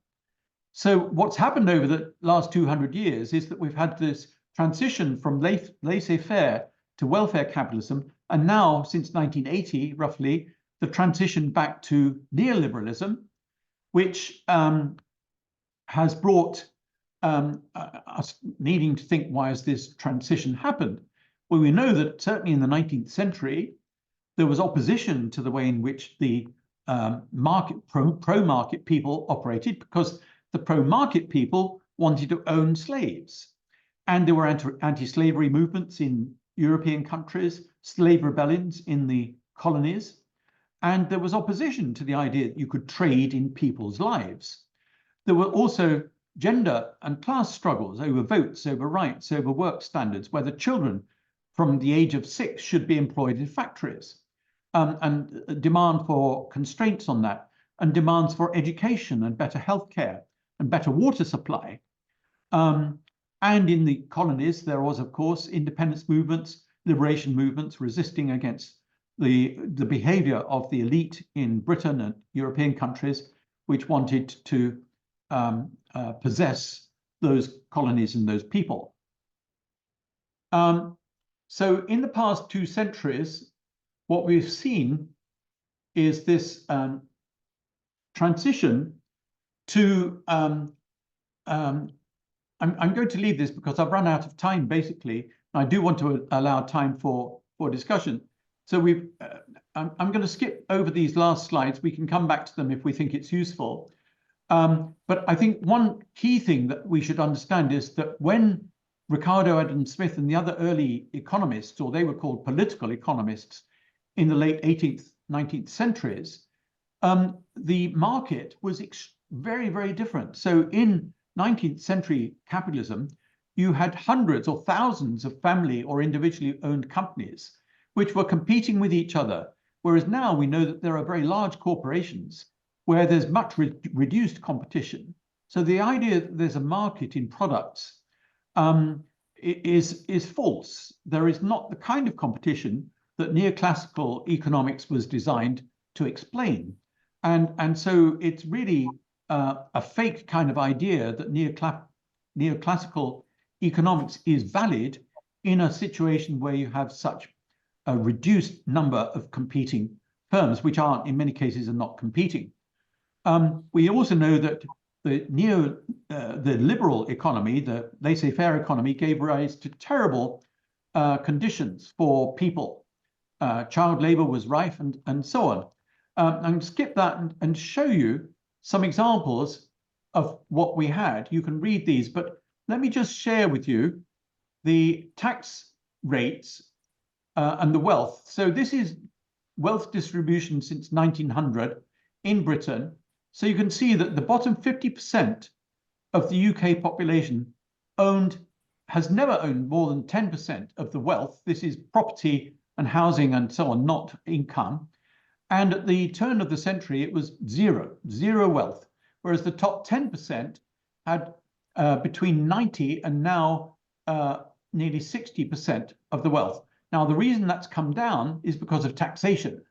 So what's happened over the last 200 years is that we've had this transition from laissez-faire to welfare capitalism, and now, since 1980, roughly, the transition back to neoliberalism, which has brought us needing to think, why has this transition happened? Well, we know that certainly in the 19th century, there was opposition to the way in which the pro-market people operated, because the pro-market people wanted to own slaves. And there were anti-slavery movements in European countries, slave rebellions in the colonies, and there was opposition to the idea that you could trade in people's lives. There were also gender and class struggles over votes, over rights, over work standards, whether children from the age of 6 should be employed in factories, and demand for constraints on that, and demands for education and better healthcare and better water supply. And in the colonies, there was, of course, independence movements, liberation movements, resisting against the behavior of the elite in Britain and European countries, which wanted to possess those colonies and those people. So in the past 2 centuries, what we've seen is this transition to I'm going to leave this because I've run out of time, basically. I do want to allow time for discussion. So I'm going to skip over these last slides. We can come back to them if we think it's useful. But I think one key thing that we should understand is that when Ricardo Adam Smith and the other early economists, or they were called political economists, in the late 18th, 19th centuries, the market was very, very different. So in 19th century capitalism, you had hundreds or thousands of family or individually owned companies which were competing with each other, whereas now we know that there are very large corporations where there's much reduced competition. So the idea that there's a market in products is false. There is not the kind of competition that neoclassical economics was designed to explain. And so it's really a fake kind of idea that neoclassical economics is valid in a situation where you have such a reduced number of competing firms, which aren't, in many cases, are not competing. We also know that the liberal economy, the laissez-faire economy, gave rise to terrible conditions for people. Child labor was rife, and so on. I'm going to skip that and show you some examples of what we had. You can read these, but let me just share with you the tax rates and the wealth. So this is wealth distribution since 1900 in Britain. So you can see that the bottom 50% of the UK population has never owned more than 10% of the wealth. This is property and housing and so on, not income. And at the turn of the century, it was zero wealth, whereas the top 10% had between 90 and now nearly 60% of the wealth. Now, the reason that's come down is because of taxation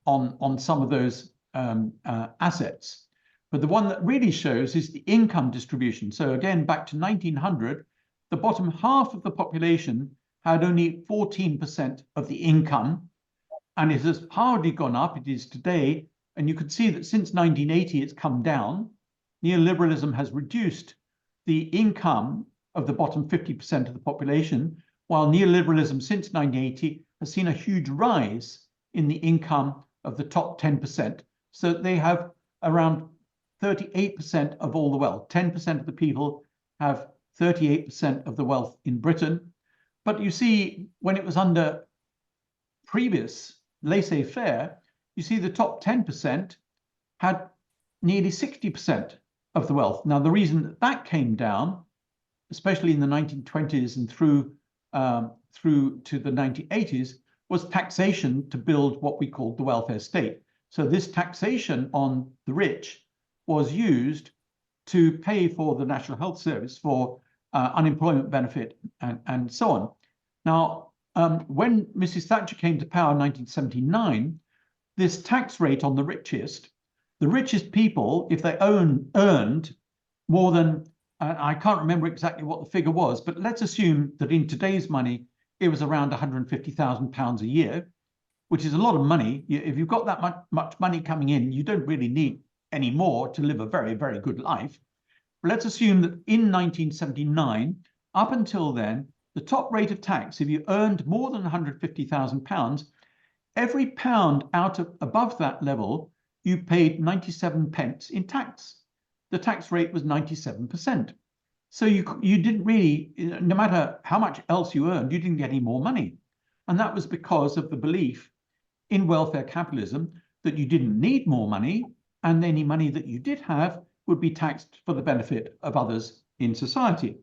on some of those assets. But the one that really shows is the income distribution. So again, back to 1900, the bottom half of the population had only 14% of the income, and it has hardly gone up. It is today, and you can see that since 1980, it's come down. Neoliberalism has reduced the income of the bottom 50% of the population, while neoliberalism since 1980 has seen a huge rise in the income of the top 10%. So they have around 38% of all the wealth. 10% of the people have 38% of the wealth in Britain. But you see, when it was under previous laissez-faire, you see the top 10% had nearly 60% of the wealth. Now, the reason that that came down, especially in the 1920s and through to the 1980s, was taxation to build what we called the welfare state. So this taxation on the rich was used to pay for the National Health Service, for unemployment benefit, and so on. Now, when Mrs. Thatcher came to power in 1979, this tax rate on the richest people, if they earned more than, I can't remember exactly what the figure was, but let's assume that in today's money, it was around £150,000 a year, which is a lot of money. If you've got that much money coming in, you don't really need any more to live a very, very good life. But let's assume that in 1979, up until then, the top rate of tax, if you earned more than £150,000, every pound above that level, you paid 97 pence in tax. The tax rate was 97%. So you didn't really, no matter how much else you earned, you didn't get any more money. And that was because of the belief in welfare capitalism that you didn't need more money, and any money that you did have would be taxed for the benefit of others in society.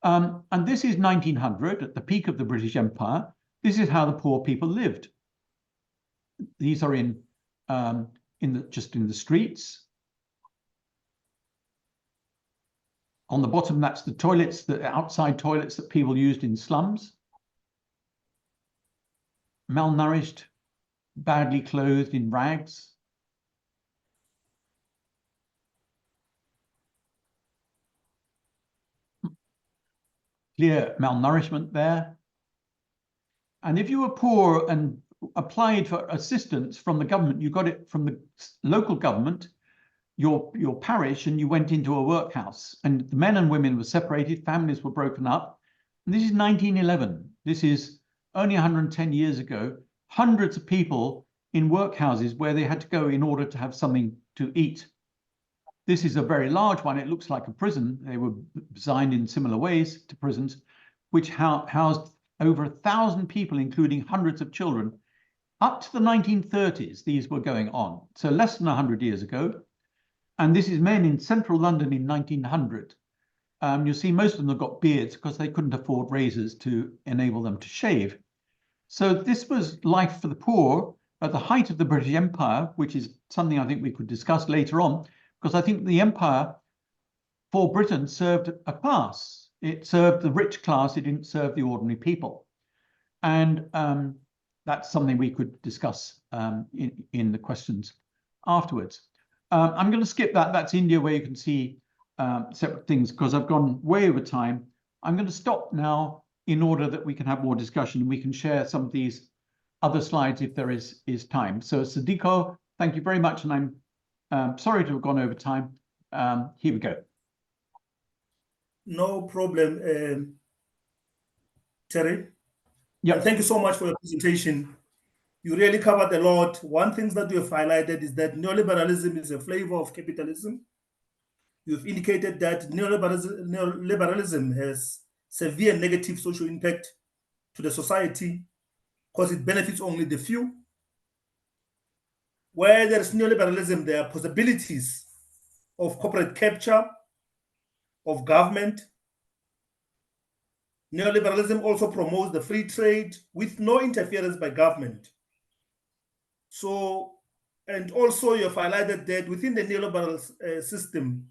And this is 1900, at the peak of the British Empire. This is how the poor people lived. These are just in the streets. On the bottom, that's the toilets, the outside toilets that people used in slums. Malnourished, badly clothed in rags. Clear malnourishment there. And if you were poor and applied for assistance from the government, you got it from the local government, your parish, and you went into a workhouse, and the men and women were separated, families were broken up. And this is 1911. This is only 110 years ago. Hundreds of people in workhouses where they had to go in order to have something to eat. This is a very large one. It looks like a prison. They were designed in similar ways to prisons, which housed over 1,000 people, including hundreds of children. Up to the 1930s, these were going on. So less than 100 years ago. And this is men in central London in 1900. You'll see most of them have got beards because they couldn't afford razors to enable them to shave. So this was life for the poor at the height of the British Empire, which is something I think we could discuss later on, because I think the empire for Britain served a class. It served the rich class. It didn't serve the ordinary people. And that's something we could discuss in the questions afterwards. I'm going to skip that. That's India, where you can see separate things, because I've gone way over time. I'm going to stop now in order that we can have more discussion, and we can share some of these other slides if there is time. So Sediko, thank you very much, and I'm sorry to have gone over time. Here we go. No problem, Terry. Yeah. Thank you so much for your presentation. You really covered a lot. One thing that you have highlighted is that neoliberalism is a flavor of capitalism. You've indicated that neoliberalism has severe negative social impact to the society because it benefits only the few. Where there's neoliberalism, there are possibilities of corporate capture, of government, Neoliberalism also promotes the free trade with no interference by government. So, and also you've highlighted that within the neoliberal system,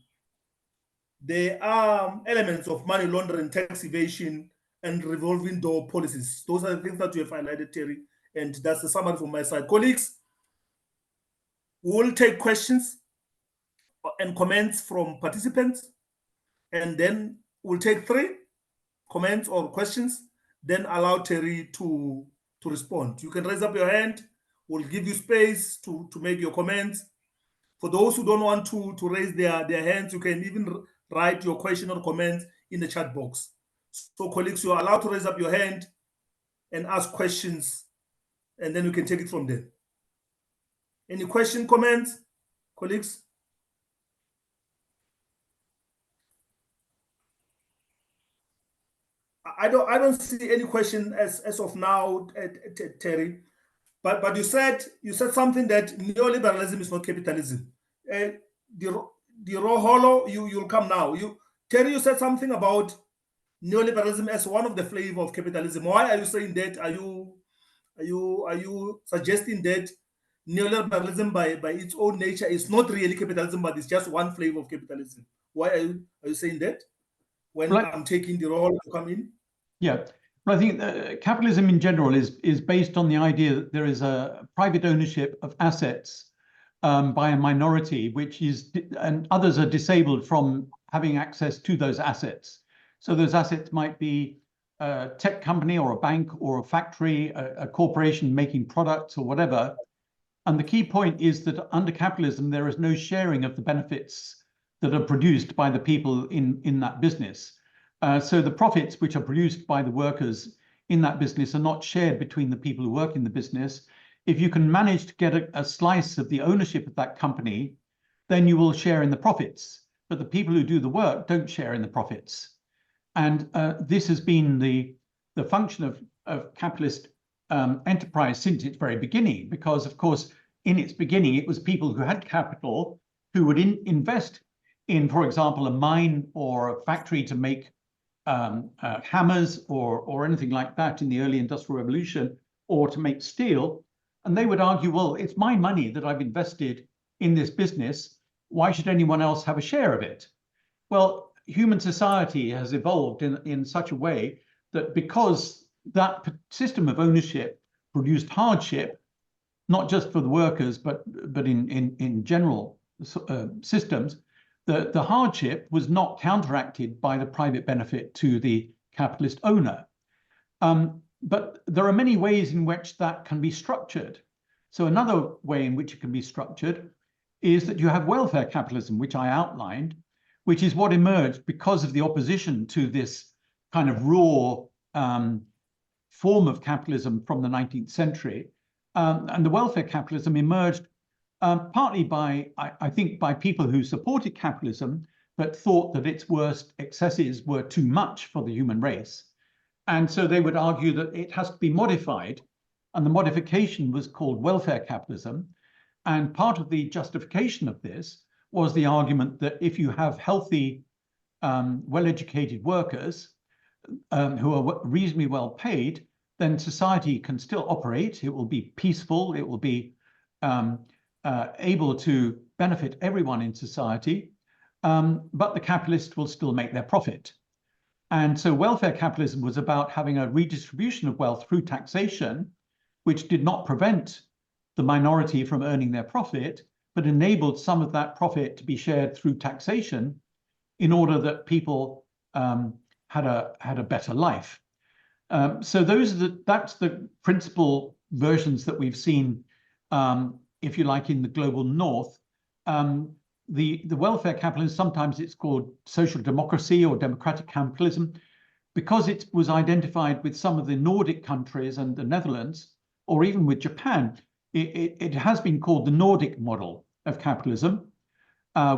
there are elements of money laundering, tax evasion, and revolving door policies. Those are the things that you have highlighted, Terry, and that's the summary from my side. Colleagues, we will take questions and comments from participants, and then we'll take 3 comments or questions, then allow Terry to respond. You can raise up your hand. We'll give you space to make your comments. For those who don't want to raise their hands, you can even write your question or comment in the chat box. So colleagues, you are allowed to raise up your hand and ask questions, and then you can take it from there. Any question, comments, colleagues? I don't see any question as of now, Terry. But you said something that neoliberalism is not capitalism. The Roholo, you'll come now. Terry, you said something about neoliberalism as one of the flavor of capitalism. Why are you saying that? Are you suggesting that neoliberalism by its own nature is not really capitalism, but it's just one flavor of capitalism? Why are you saying that? When I'm taking the role to come in? Yeah, but I think capitalism in general is based on the idea that there is a private ownership of assets by a minority, and others are disabled from having access to those assets. So those assets might be a tech company or a bank or a factory, a corporation making products or whatever. And the key point is that under capitalism, there is no sharing of the benefits that are produced by the people in that business. So the profits which are produced by the workers in that business are not shared between the people who work in the business. If you can manage to get a slice of the ownership of that company, then you will share in the profits. But the people who do the work don't share in the profits. And this has been the function of capitalist enterprise since its very beginning, because, of course, in its beginning, it was people who had capital who would invest in, for example, a mine or a factory to make hammers or anything like that in the early Industrial Revolution, or to make steel. And they would argue, well, it's my money that I've invested in this business. Why should anyone else have a share of it? Well, human society has evolved in such a way that because that system of ownership produced hardship, not just for the workers, but in general systems, the hardship was not counteracted by the private benefit to the capitalist owner. But there are many ways in which that can be structured. So another way in which it can be structured is that you have welfare capitalism, which I outlined, which is what emerged because of the opposition to this kind of raw form of capitalism from the 19th century. And the welfare capitalism emerged partly by, I think, by people who supported capitalism, but thought that its worst excesses were too much for the human race. And so they would argue that it has to be modified. And the modification was called welfare capitalism. And part of the justification of this was the argument that if you have healthy, well-educated workers who are reasonably well paid, then society can still operate. It will be peaceful. It will be able to benefit everyone in society, but the capitalists will still make their profit. And so welfare capitalism was about having a redistribution of wealth through taxation, which did not prevent the minority from earning their profit, but enabled some of that profit to be shared through taxation in order that people had a better life. So that's the principal versions that we've seen, if you like, in the global north. The welfare capitalism, sometimes it's called social democracy or democratic capitalism, because it was identified with some of the Nordic countries and the Netherlands, or even with Japan. It has been called the Nordic model of capitalism,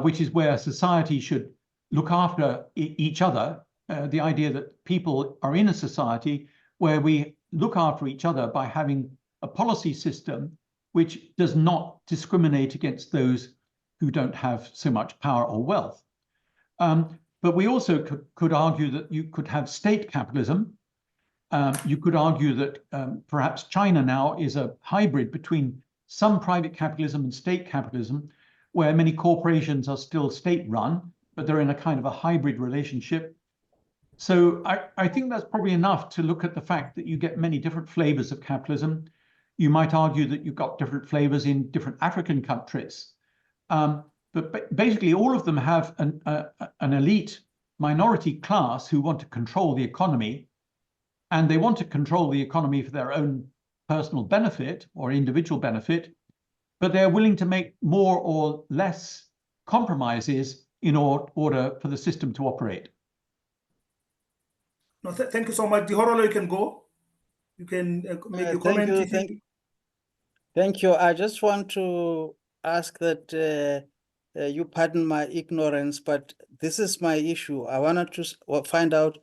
which is where society should look after each other. The idea that people are in a society where we look after each other by having a policy system which does not discriminate against those who don't have so much power or wealth. But we also could argue that you could have state capitalism. You could argue that perhaps China now is a hybrid between some private capitalism and state capitalism, where many corporations are still state-run, but they're in a kind of a hybrid relationship. So I think that's probably enough to look at the fact that you get many different flavors of capitalism. You might argue that you've got different flavors in different African countries. But basically, all of them have an elite minority class who want to control the economy, and they want to control the economy for their own personal benefit or individual benefit, but they're willing to make more or less compromises in order for the system to operate. No, thank you so much. Dihorolo, you can go. You can make a comment. Thank you. I just want to ask that you pardon my ignorance, but this is my issue. I wanted to find out,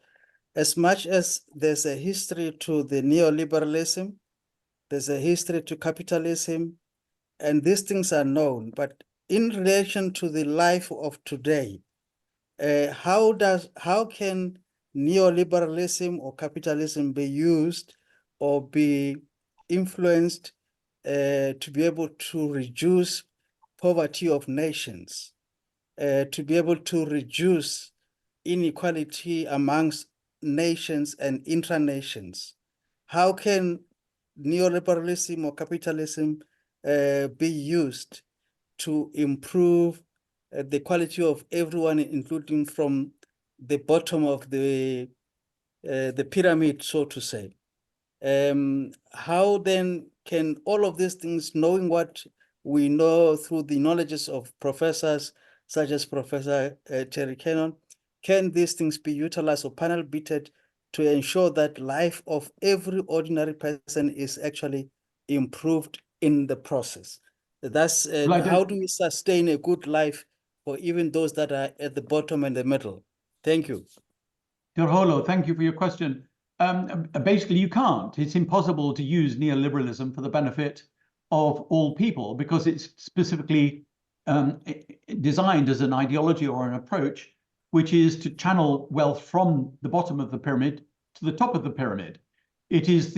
as much as there's a history to the neoliberalism, there's a history to capitalism, and these things are known, but in relation to the life of today, how can neoliberalism or capitalism be used or be influenced to be able to reduce poverty of nations, to be able to reduce inequality amongst nations and intra-nations? How can neoliberalism or capitalism be used to improve the quality of everyone, including from the bottom of the pyramid, so to say? How then can all of these things, knowing what we know through the knowledges of professors such as Professor Terry Cannon, can these things be utilized or panel beated to ensure that life of every ordinary person is actually improved in the process? That's how do we sustain a good life for even those that are at the bottom and the middle? Thank you. Dihorolo, thank you for your question. Basically, you can't. It's impossible to use neoliberalism for the benefit of all people because it's specifically designed as an ideology or an approach which is to channel wealth from the bottom of the pyramid to the top of the pyramid. It is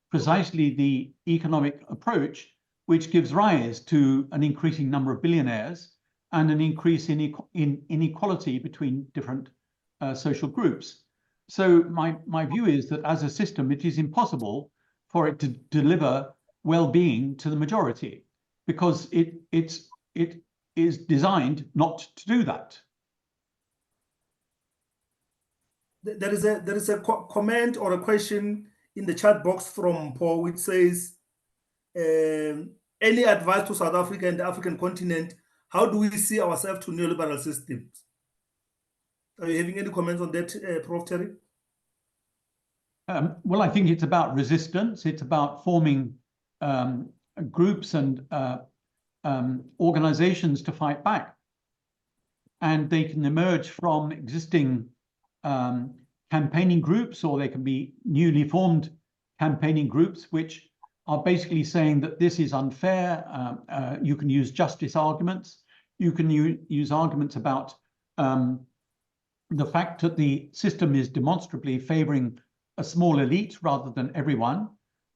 precisely the economic approach which gives rise to an increasing number of billionaires and an increase in inequality between different social groups. So my view is that as a system, it is impossible for it to deliver well-being to the majority because it is designed not to do that. There is a comment or a question in the chat box from Paul, which says, any advice to South Africa and the African continent? How do we see ourselves to neoliberal systems? Are you having any comments on that, Prof. Terry? Well, I think it's about resistance. It's about forming groups and organizations to fight back. And they can emerge from existing campaigning groups, or they can be newly formed campaigning groups, which are basically saying that this is unfair. You can use justice arguments. You can use arguments about the fact that the system is demonstrably favoring a small elite rather than everyone,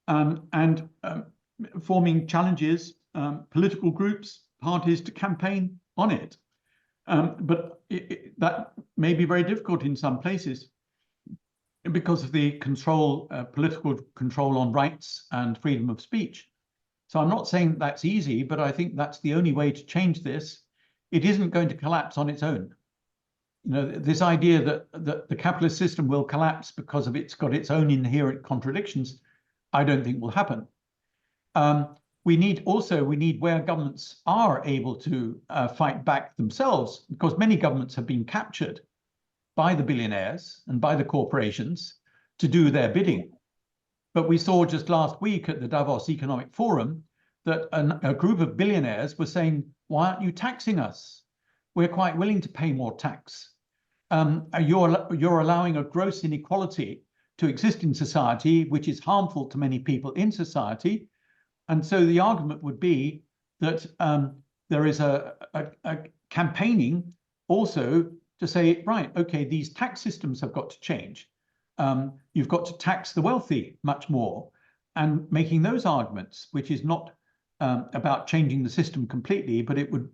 and forming challenges, political groups, parties to campaign on it. But that may be very difficult in some places because of the political control on rights and freedom of speech. So I'm not saying that's easy, but I think that's the only way to change this. It isn't going to collapse on its own. You know, this idea that the capitalist system will collapse because of it's got its own inherent contradictions, I don't think will happen. We need where governments are able to fight back themselves, because many governments have been captured by the billionaires and by the corporations to do their bidding. But we saw just last week at the Davos Economic Forum that a group of billionaires were saying, why aren't you taxing us? We're quite willing to pay more tax. You're allowing a gross inequality to exist in society, which is harmful to many people in society. And so the argument would be that there is a campaigning also to say, right, okay, these tax systems have got to change. You've got to tax the wealthy much more, and making those arguments, which is not about changing the system completely, but it would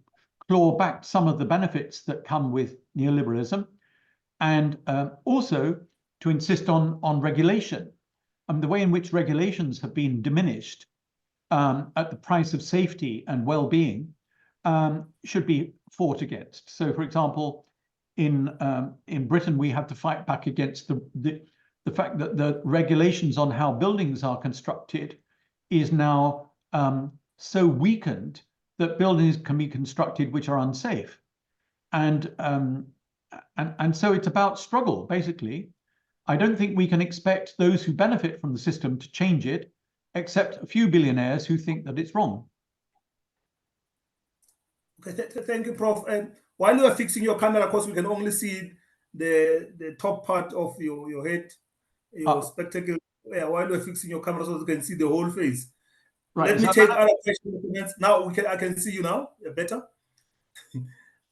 claw back some of the benefits that come with neoliberalism, and also to insist on regulation. The way in which regulations have been diminished at the price of safety and well-being should be fought against. So, for example, in Britain, we have to fight back against the fact that the regulations on how buildings are constructed is now so weakened that buildings can be constructed which are unsafe, and so it's about struggle, basically. I don't think we can expect those who benefit from the system to change it, except a few billionaires who think that it's wrong. Okay, thank you, Prof. While you are fixing your camera, of course, we can only see the top part of your head, your spectacle. Yeah, while you are fixing your camera, so you can see the whole face. Right. Let me take other questions. Now I can see you now better.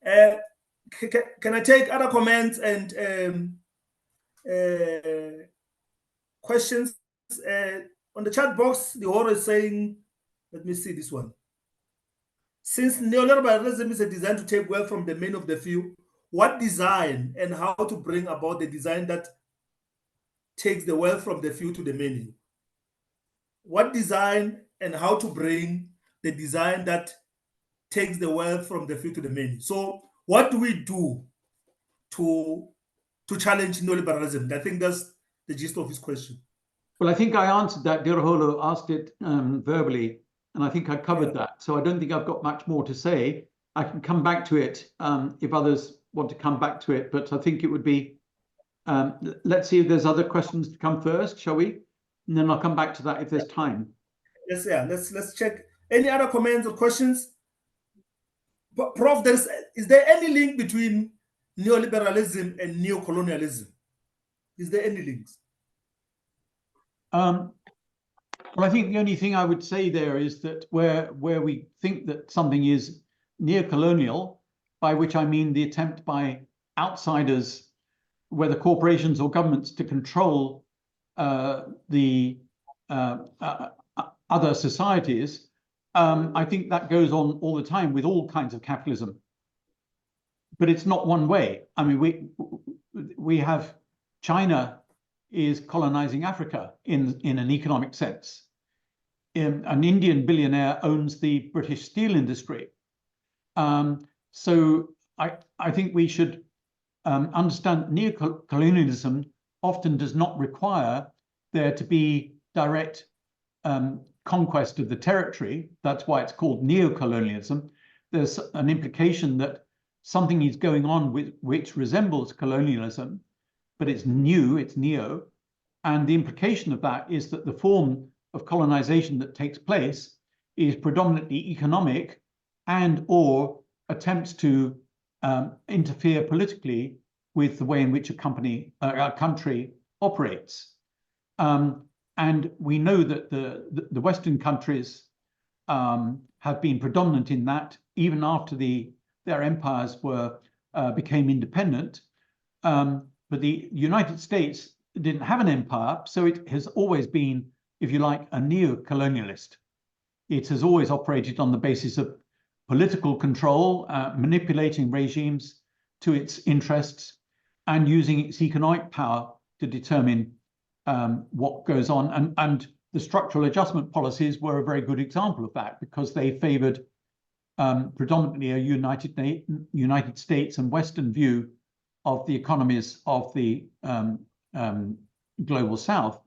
Can I take other comments and questions? On the chat box, the author is saying, let me see this one. Since neoliberalism is a design to take wealth from the many of the few, what design and how to bring about the design that takes the wealth from the few to the many? What design and how to bring the design that takes the wealth from the few to the many? So what do we do to challenge neoliberalism? I think that's the gist of his question. Well, I think I answered that. Dirholo asked it verbally, and I think I covered that. So I don't think I've got much more to say. I can come back to it if others want to come back to it, but I think it would be, let's see if there's other questions to come first, shall we? And then I'll come back to that if there's time. Yes, yeah, let's check. Any other comments or questions? Prof, is there any link between neoliberalism and neocolonialism? Is there any links? Well, I think the only thing I would say there is that where we think that something is neocolonial, by which I mean the attempt by outsiders, whether corporations or governments, to control the other societies, I think that goes on all the time with all kinds of capitalism. But it's not one way. I mean, we have China is colonizing Africa in an economic sense. An Indian billionaire owns the British steel industry. So I think we should understand neocolonialism often does not require there to be direct conquest of the territory. That's why it's called neocolonialism. There's an implication that something is going on which resembles colonialism, but it's new, it's neo. And the implication of that is that the form of colonization that takes place is predominantly economic and or attempts to interfere politically with the way in which a country operates. And we know that the Western countries have been predominant in that even after their empires became independent. But the United States didn't have an empire, so it has always been, if you like, a neo-colonialist. It has always operated on the basis of political control, manipulating regimes to its interests, and using its economic power to determine what goes on. And the structural adjustment policies were a very good example of that, because they favored predominantly a United States and Western view of the economies of the global South.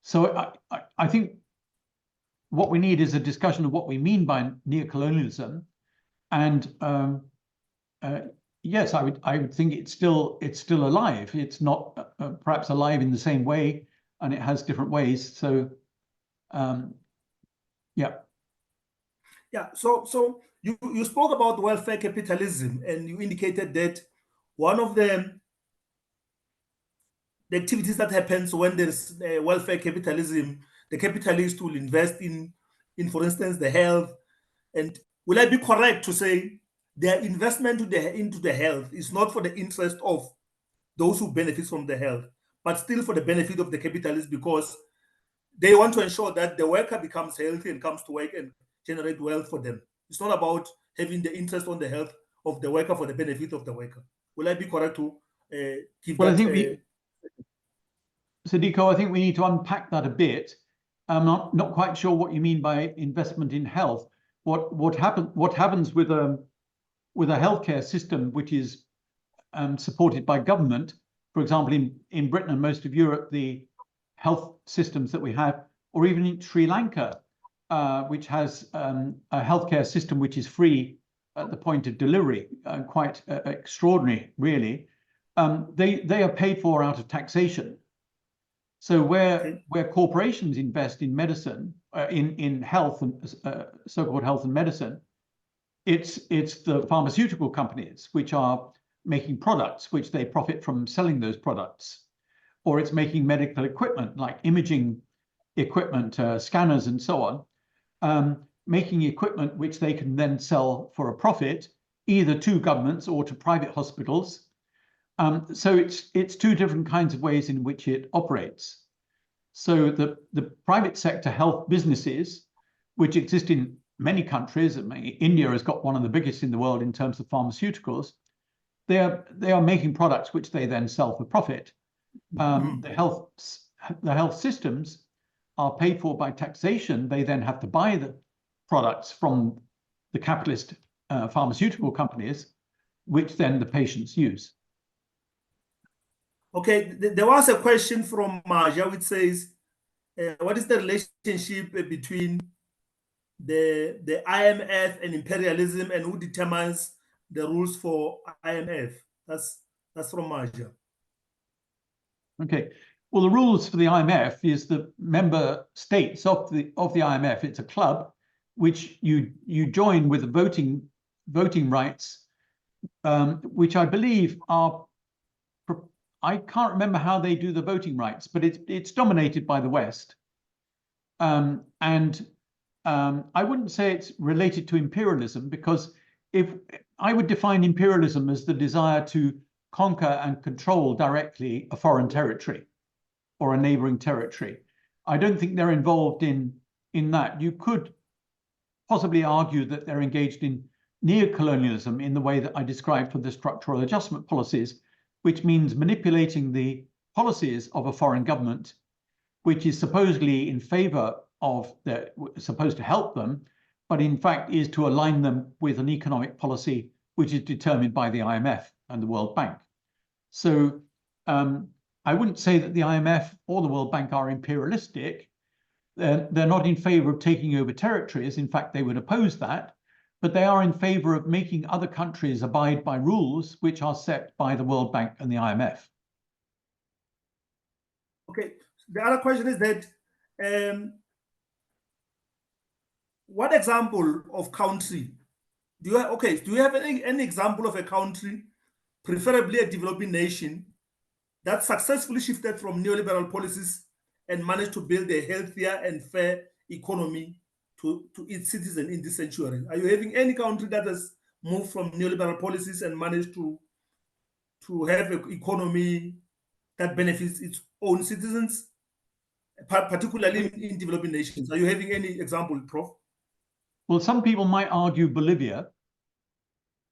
So I think what we need is a discussion of what we mean by neocolonialism, and yes, I would think it's still alive. It's not perhaps alive in the same way, and it has different ways. So yeah. So you spoke about welfare capitalism, and you indicated that one of the activities that happens when there's welfare capitalism, the capitalists will invest in, for instance, the health. And will I be correct to say their investment into the health is not for the interest of those who benefit from the health, but still for the benefit of the capitalists, because they want to ensure that the worker becomes healthy and comes to work and generate wealth for them. It's not about having the interest on the health of the worker for the benefit of the worker. Will I be correct to give Well, that? I think Sediko, I think we need to unpack that a bit. I'm not quite sure what you mean by investment in health. What happens with a healthcare system which is supported by government? For example, in Britain and most of Europe, the health systems that we have, or even in Sri Lanka, which has a healthcare system which is free at the point of delivery, quite extraordinary, really. They are paid for out of taxation. So where corporations invest in medicine, in health and so-called health and medicine, it's the pharmaceutical companies which are making products which they profit from selling those products, or it's making medical equipment like imaging equipment, scanners and so on, making equipment which they can then sell for a profit, either to governments or to private hospitals. So it's two different kinds of ways in which it operates. So the private sector health businesses, which exist in many countries, India has got one of the biggest in the world in terms of pharmaceuticals, they are making products which they then sell for profit. The health systems are paid for by taxation. They then have to buy the products from the capitalist pharmaceutical companies, which then the patients use. Okay, there was a question from Maja which says, what is the relationship between the IMF and imperialism, and who determines the rules for IMF? That's from Maja. Okay, well, the rules for the IMF is the member states of the IMF. It's a club which you join with the voting rights, which I believe are. I can't remember how they do the voting rights, but it's dominated by the West. I wouldn't say it's related to imperialism, because if I would define imperialism as the desire to conquer and control directly a foreign territory or a neighboring territory. I don't think they're involved in that. You could possibly argue that they're engaged in neocolonialism in the way that I described for the structural adjustment policies, which means manipulating the policies of a foreign government, which is supposedly in favor of supposed to help them, but in fact is to align them with an economic policy which is determined by the IMF and the World Bank. So I wouldn't say that the IMF or the World Bank are imperialistic. They're not in favor of taking over territories. In fact, they would oppose that. But they are in favor of making other countries abide by rules which are set by the World Bank and the IMF. Okay, the other question is that what example of country do you have? Okay, do you have any example of a country, preferably a developing nation, that successfully shifted from neoliberal policies and managed to build a healthier and fair economy to its citizens in this century? Are you having any country that has moved from neoliberal policies and managed to have an economy that benefits its own citizens, particularly in developing nations? Are you having any example, Prof? Well, some people might argue Bolivia.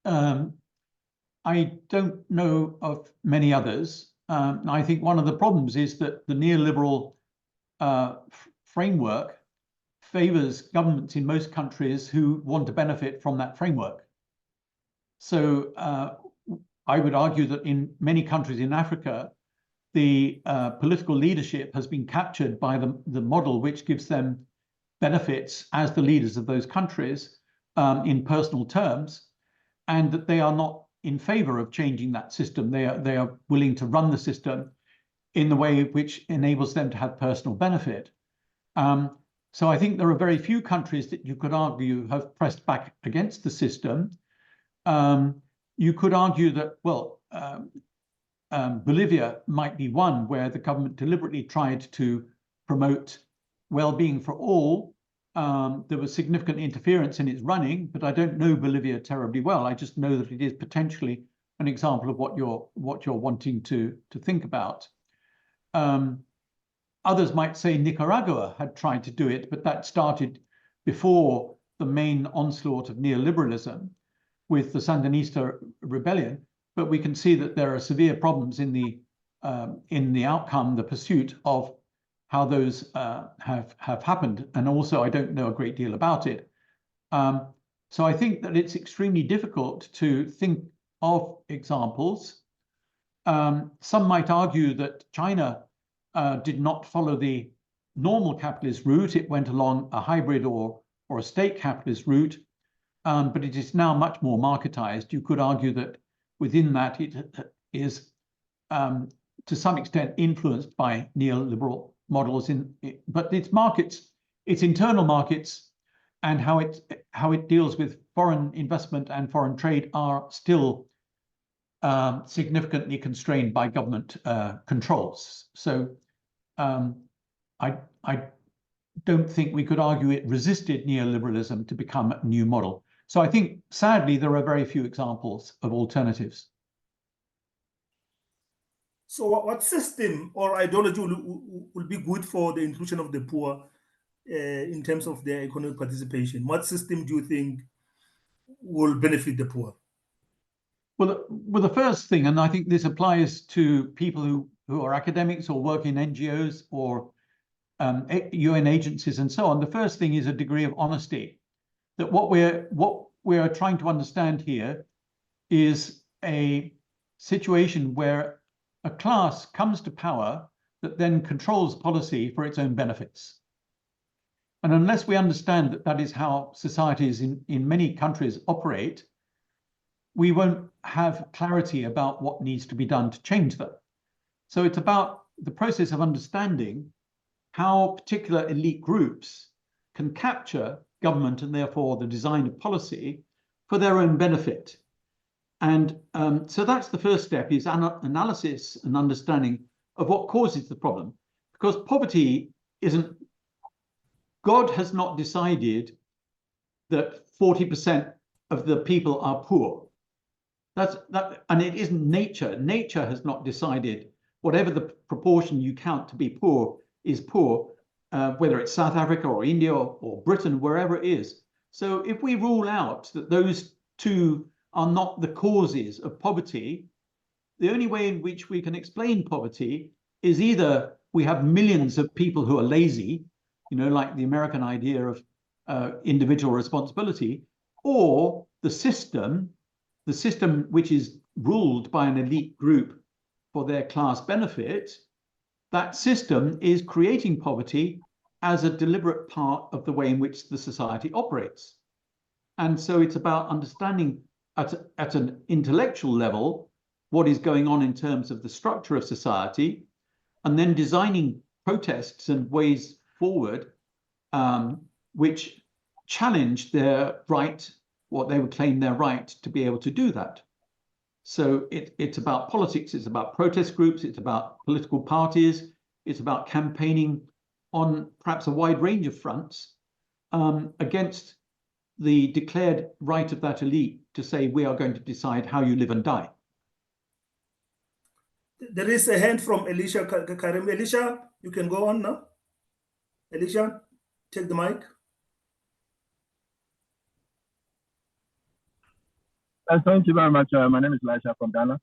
I don't know of many others. I think one of the problems is that the neoliberal framework favors governments in most countries who want to benefit from that framework. So I would argue that in many countries in Africa, the political leadership has been captured by the model which gives them benefits as the leaders of those countries in personal terms, and that they are not in favor of changing that system. They are willing to run the system in the way which enables them to have personal benefit. So I think there are very few countries that you could argue have pressed back against the system. You could argue that, well, Bolivia might be one where the government deliberately tried to promote well-being for all, There was significant interference in its running, but I don't know Bolivia terribly well. I just know that it is potentially an example of what you're wanting to think about. Others might say Nicaragua had tried to do it, but that started before the main onslaught of neoliberalism with the Sandinista rebellion. But we can see that there are severe problems in the outcome, the pursuit of how those have happened. And also, I don't know a great deal about it. So I think that it's extremely difficult to think of examples. Some might argue that China did not follow the normal capitalist route. It went along a hybrid or a state capitalist route, but it is now much more marketized. You could argue that within that it is to some extent influenced by neoliberal models, but its markets, its internal markets, and how it deals with foreign investment and foreign trade are still significantly constrained by government controls. So I don't think we could argue it resisted neoliberalism to become a new model. So I think, sadly, there are very few examples of alternatives. So what system or ideology will be good for the inclusion of the poor in terms of their economic participation? What system do you think will benefit the poor? Well, the first thing, and I think this applies to people who are academics or work in NGOs or UN agencies and so on, the first thing is a degree of honesty. That what we're trying to understand here is a situation where a class comes to power that then controls policy for its own benefits. And unless we understand that that is how societies in many countries operate, we won't have clarity about what needs to be done to change them. So it's about the process of understanding how particular elite groups can capture government and therefore the design of policy for their own benefit. And so that's the first step, is analysis and understanding of what causes the problem. Because poverty isn't, God has not decided that 40% of the people are poor. And it isn't nature. Nature has not decided whatever the proportion you count to be poor is poor, whether it's South Africa or India or Britain, wherever it is. So if we rule out that those two are not the causes of poverty, the only way in which we can explain poverty is either we have millions of people who are lazy, like the American idea of individual responsibility, or the system which is ruled by an elite group for their class benefit, that system is creating poverty as a deliberate part of the way in which the society operates. And so it's about understanding at an intellectual level what is going on in terms of the structure of society, and then designing protests and ways forward which challenge their right, what they would claim their right to be able to do that. So it's about politics, it's about protest groups, it's about political parties, it's about campaigning on perhaps a wide range of fronts against the declared right of that elite to say, we are going to decide how you live and die. There is a hand from Elisha Karim. Elisha, you can go on now. Elisha, take the mic. Thank you very much. My name is Elisha from Ghana.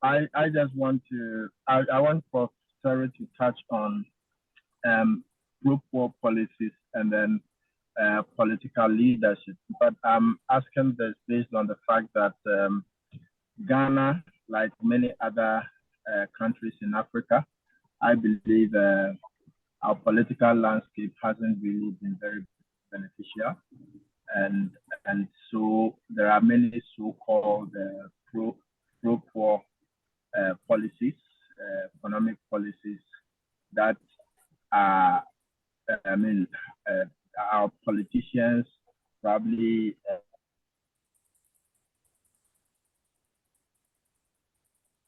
I just want to, I want Professor to touch on group war policies and then political leadership. But I'm asking this based on the fact that Ghana, like many other countries in Africa, I believe our political landscape hasn't really been very beneficial. And so there are many so-called pro-poor policies, economic policies that are, our politicians probably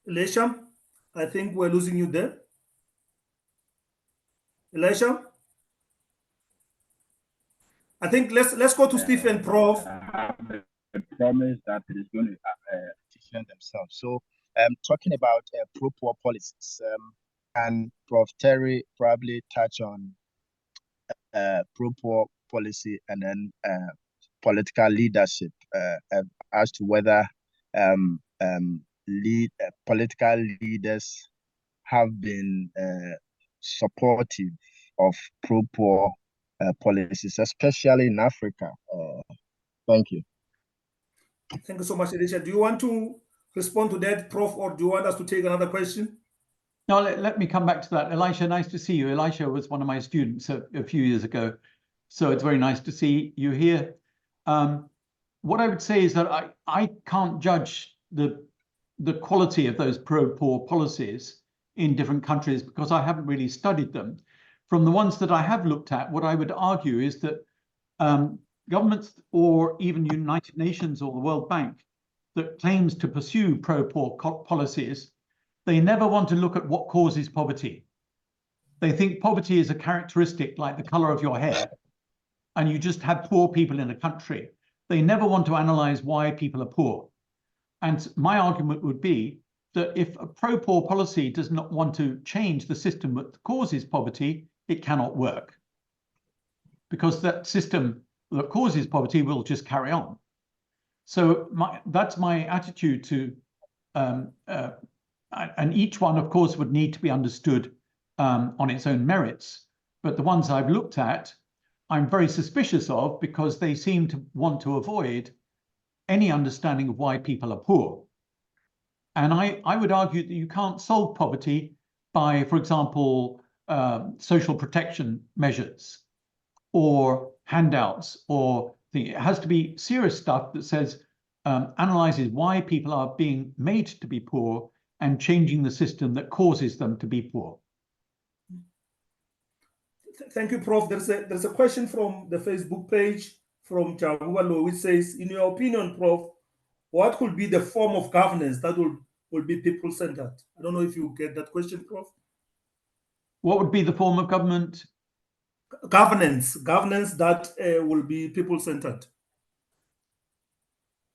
Elisha, I think we're losing you there. Elisha? I think let's go to Stephen, Prof. Have a promise that it is going to defend themselves. So, talking about pro-poor policies, and Prof. Terry probably touch on pro-poor policy and then political leadership as to whether political leaders have been supportive of pro-poor policies, especially in Africa. Thank you. Thank you so much, Elisha. Do you want to respond to that, Prof, or do you want us to take another question? No, let me come back to that. Elisha, nice to see you. Elisha was one of my students a few years ago, so it's very nice to see you here. What I would say is that I can't judge the quality of those pro-poor policies in different countries because I haven't really studied them. From the ones that I have looked at, what I would argue is that governments or even United Nations or the World Bank that claims to pursue pro-poor policies, they never want to look at what causes poverty. They think poverty is a characteristic like the color of your hair, and you just have poor people in a country. They never want to analyze why people are poor. And my argument would be that if a pro-poor policy does not want to change the system that causes poverty, it cannot work. Because that system that causes poverty will just carry on. So that's my attitude to, and each one, of course, would need to be understood on its own merits. But the ones I've looked at, I'm very suspicious of because they seem to want to avoid any understanding of why people are poor. And I would argue that you can't solve poverty by, for example, social protection measures or handouts, or it has to be serious stuff that says, analyzes why people are being made to be poor and changing the system that causes them to be poor. Thank you, Prof. There's a question from the Facebook page from Jagualo, which says, in your opinion, Prof, what could be the form of governance that will be people-centered? I don't know if you get that question, Prof. What would be the form of government? Governance that will be people-centered.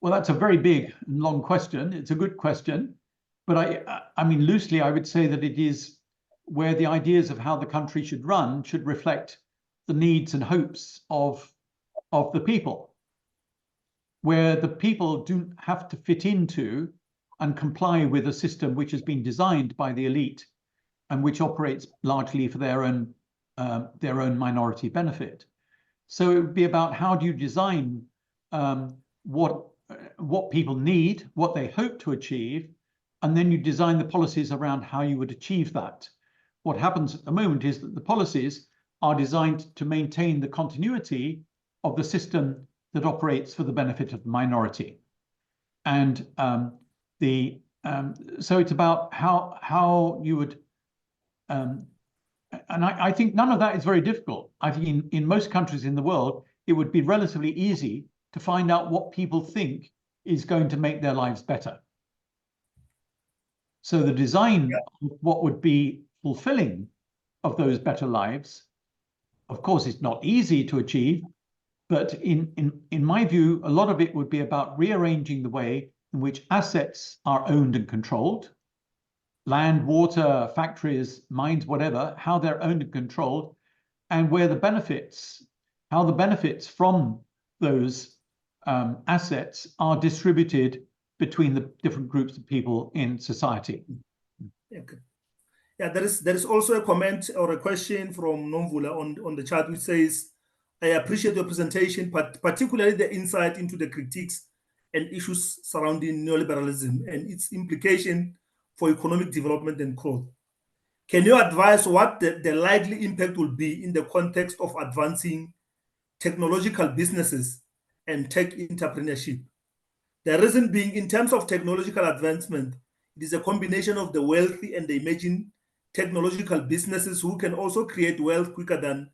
Well, that's a very big and long question. It's a good question, but I mean, loosely, I would say that it is where the ideas of how the country should run should reflect the needs and hopes of the people, where the people don't have to fit into and comply with a system which has been designed by the elite and which operates largely for their own minority benefit. So it would be about how do you design what people need, what they hope to achieve, and then you design the policies around how you would achieve that. What happens at the moment is that the policies are designed to maintain the continuity of the system that operates for the benefit of the minority. And so it's about how you would, and I think none of that is very difficult. I think in most countries in the world, it would be relatively easy to find out what people think is going to make their lives better. So the design of what would be fulfilling of those better lives, of course, it's not easy to achieve, but in my view, a lot of it would be about rearranging the way in which assets are owned and controlled, land, water, factories, mines, whatever, how they're owned and controlled, and where the benefits, how the benefits from those assets are distributed between the different groups of people in society. Okay. Yeah, there is also a comment or a question from Nomvula on the chat which says, I appreciate your presentation, but particularly the insight into the critiques and issues surrounding neoliberalism and its implication for economic development and growth. Can you advise what the likely impact will be in the context of advancing technological businesses and tech entrepreneurship? The reason being, in terms of technological advancement, it is a combination of the wealthy and the emerging technological businesses who can also create wealth quicker than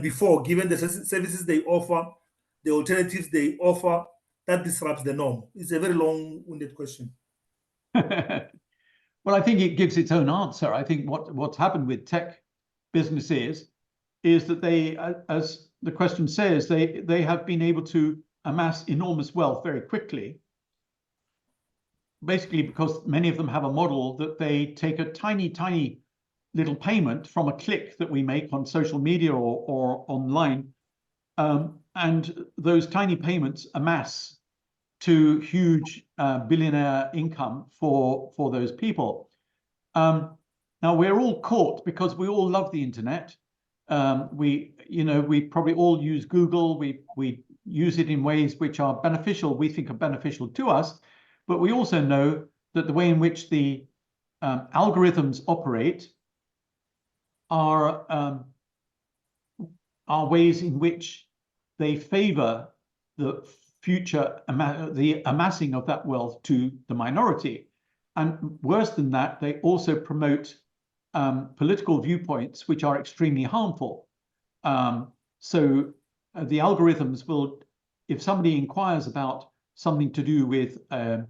before, given the services they offer, the alternatives they offer, that disrupts the norm. It's a very long-winded question. Well, I think it gives its own answer. I think what's happened with tech businesses is that they, as the question says, they have been able to amass enormous wealth very quickly, basically because many of them have a model that they take a tiny little payment from a click that we make on social media or online, and those tiny payments amass to huge billionaire income for those people. Now we're all caught because we all love the internet. We probably all use Google. We use it in ways which are beneficial, we think are beneficial to us, but we also know that the way in which the algorithms operate are ways in which they favor the future, the amassing of that wealth to the minority. And worse than that, they also promote political viewpoints which are extremely harmful. So the algorithms will, if somebody inquires about something to do with a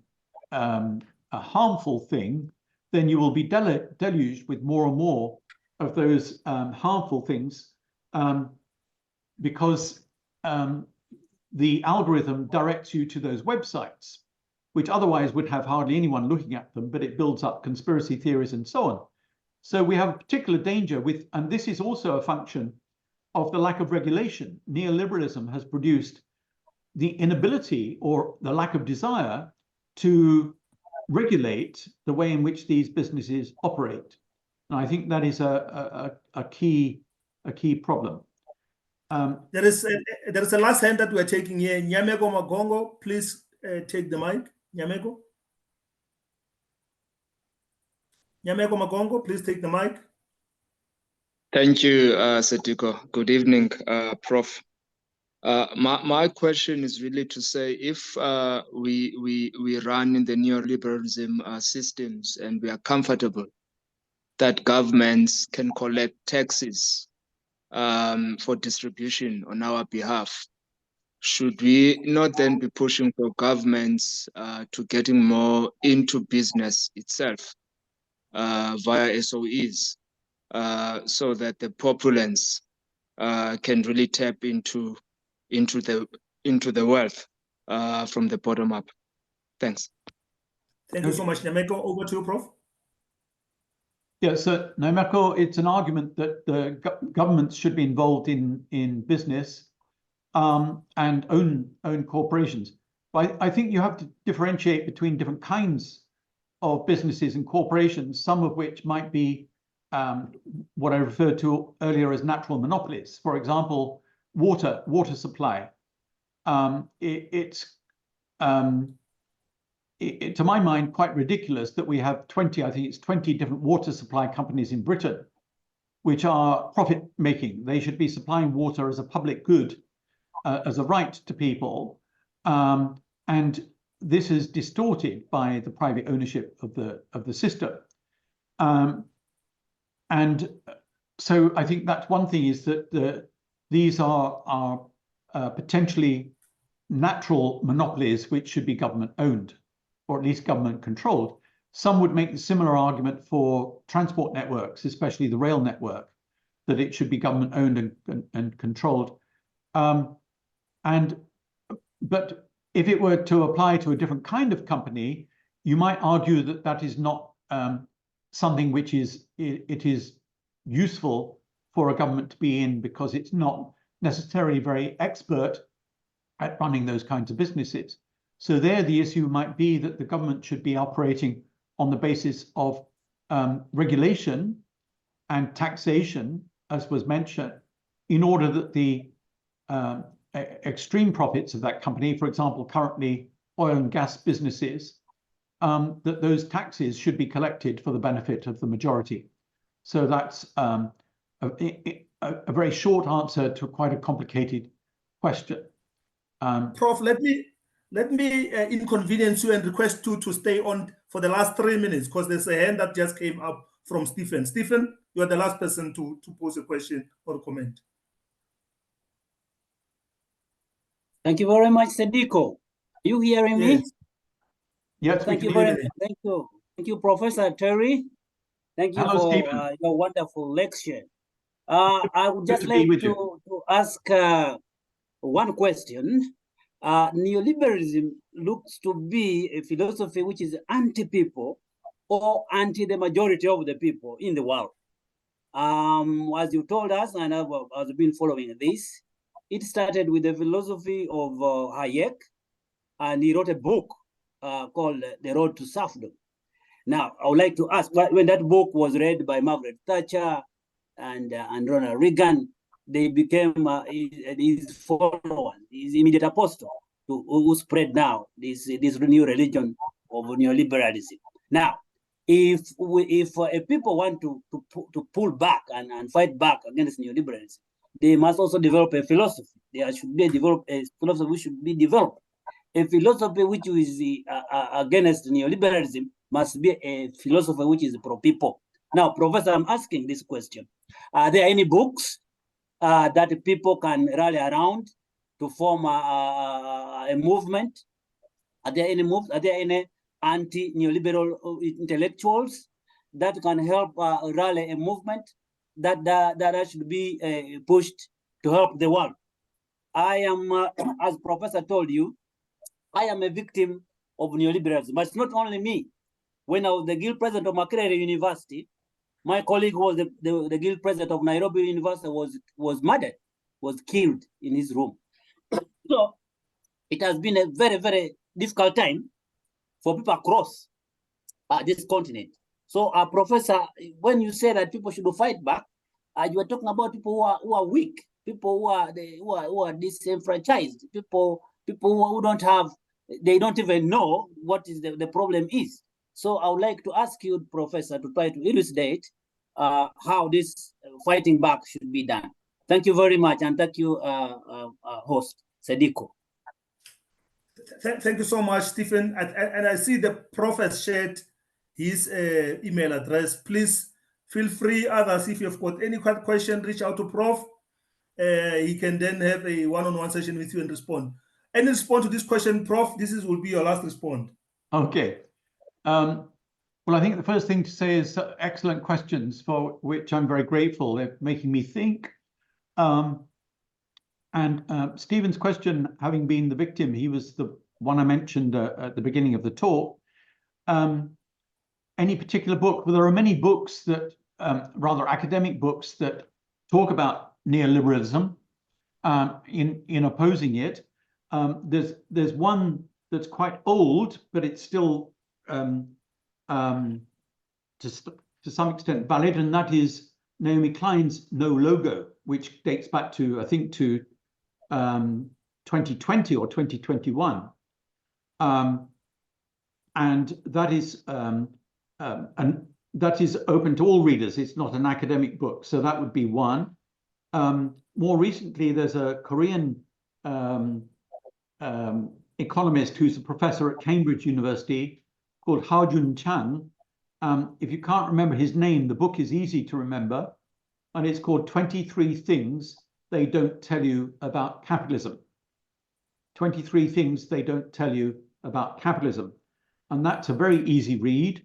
harmful thing, then you will be deluged with more and more of those harmful things, because the algorithm directs you to those websites, which otherwise would have hardly anyone looking at them, but it builds up conspiracy theories and so on. So we have a particular danger with, and this is also a function of the lack of regulation. Neoliberalism has produced the inability or the lack of desire to regulate the way in which these businesses operate. And I think that is a key problem. There is a last hand that we're taking here. Nyameko Magongo, please take the mic. Nyameko. Nyameko Magongo, please take the mic. Thank you, Sediko. Good evening, Prof. My question is really to say, if we run in the neoliberalism systems and we are comfortable that governments can collect taxes for distribution on our behalf, should we not then be pushing for governments to getting more into business itself via SOEs, so that the populace can really tap into the wealth from the bottom up? Thanks. Thank you so much, Nyameko. Over to you, Prof. Yeah, so Nyameko, it's an argument that the governments should be involved in business and own corporations. But I think you have to differentiate between different kinds of businesses and corporations, some of which might be what I referred to earlier as natural monopolies. For example, water supply. It's to my mind quite ridiculous that we have 20 different water supply companies in Britain, which are profit making. They should be supplying water as a public good, as a right to people, and this is distorted by the private ownership of the system. And so I think that's one thing, is that these are potentially natural monopolies which should be government owned, or at least government controlled. Some would make the similar argument for transport networks, especially the rail network, that it should be government owned and controlled. But if it were to apply to a different kind of company, you might argue that that is not something which is useful for a government to be in, because it's not necessarily very expert at running those kinds of businesses. So there, the issue might be that the government should be operating on the basis of regulation and taxation, as was mentioned, in order that the extreme profits of that company, for example, currently oil and gas businesses, that those taxes should be collected for the benefit of the majority. So that's a very short answer to quite a complicated question. Prof, let me inconvenience you and request you to stay on for the last 3 minutes, because there's a hand that just came up from Stephen. Stephen, you are the last person to pose a question or comment. Thank you very much, Sediko. Are you hearing me? Yes, Thank you very much. Thank you, Professor Terry. Thank you for your wonderful lecture. I would just Good to be like with to ask one question. Neoliberalism looks to be a philosophy which is anti-people or anti the majority of the people in the world. As you told us, and I've been following this, it started with the philosophy of Hayek, and he wrote a book called The Road to Serfdom. Now, I would like to ask, when that book was read by Margaret Thatcher and Ronald Reagan, they became his followers, his immediate apostle, who spread now this new religion of neoliberalism. Now, if people want to pull back and fight back against neoliberalism, they must also develop a philosophy. There should be a philosophy which should be developed. A philosophy which is against neoliberalism must be a philosophy which is pro-people. Now, Professor, I'm asking this question. Are there any books that people can rally around to form a movement? Are there any anti-neoliberal intellectuals that can help rally a movement that should be pushed to help the world? I am, as Professor told you, I am a victim of neoliberalism, but it's not only me. When I was the guild president of Makerere University, my colleague was the guild president of Nairobi University was murdered, was killed in his room. So it has been a very, very difficult time for people across this continent. So, Professor, when you say that people should fight back, you are talking about people who are weak, people who are disenfranchised, people who don't have, they don't even know what is the problem is. So I would like to ask you, Professor, to try to elucidate how this fighting back should be done. Thank you very much, and thank you, host Sediko. Thank you so much, Stephen. And I see the Prof has shared his email address. Please feel free, others, if you've got any question, reach out to Prof. He can then have a one-on-one session with you and respond. Any response to this question, Prof? This will be your last response. Okay. Well, I think the first thing to say is excellent questions, for which I'm very grateful. They're making me think. Stephen's question, having been the victim, he was the one I mentioned at the beginning of the talk. Any particular book? Well, there are many books that, rather academic books, that talk about neoliberalism in opposing it. There's one that's quite old, but it's still to some extent valid, and that is Naomi Klein's No Logo, which dates back to, I think, to 2020 or 2021. And that is open to all readers. It's not an academic book, so that would be one. More recently, there's a Korean economist who's a professor at Cambridge University called Ha-Jun Chan. If you can't remember his name, the book is easy to remember, and it's called 23 Things They Don't Tell You About Capitalism. 23 Things They Don't Tell You About Capitalism. And that's a very easy read.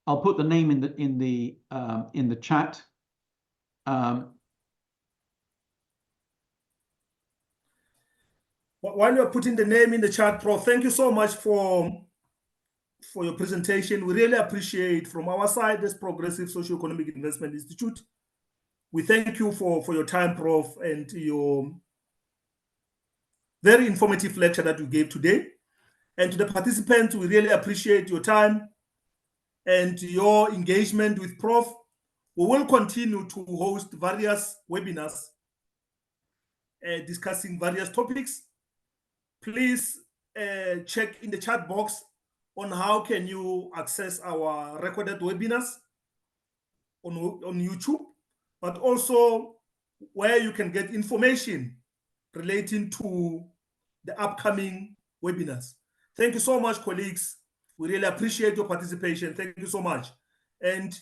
I'll put the name in the chat. While you're putting the name in the chat, Prof, thank you so much for your presentation. We really appreciate, from our side, as Progressive Socio-Economic Investment Institute. We thank you for your time, Prof, and your very informative lecture that you gave today. And to the participants, we really appreciate your time and your engagement with Prof. We will continue to host various webinars discussing various topics. Please check in the chat box on how can you access our recorded webinars on YouTube, but also where you can get information relating to the upcoming webinars. Thank you so much, colleagues. We really appreciate your participation. Thank you so much. And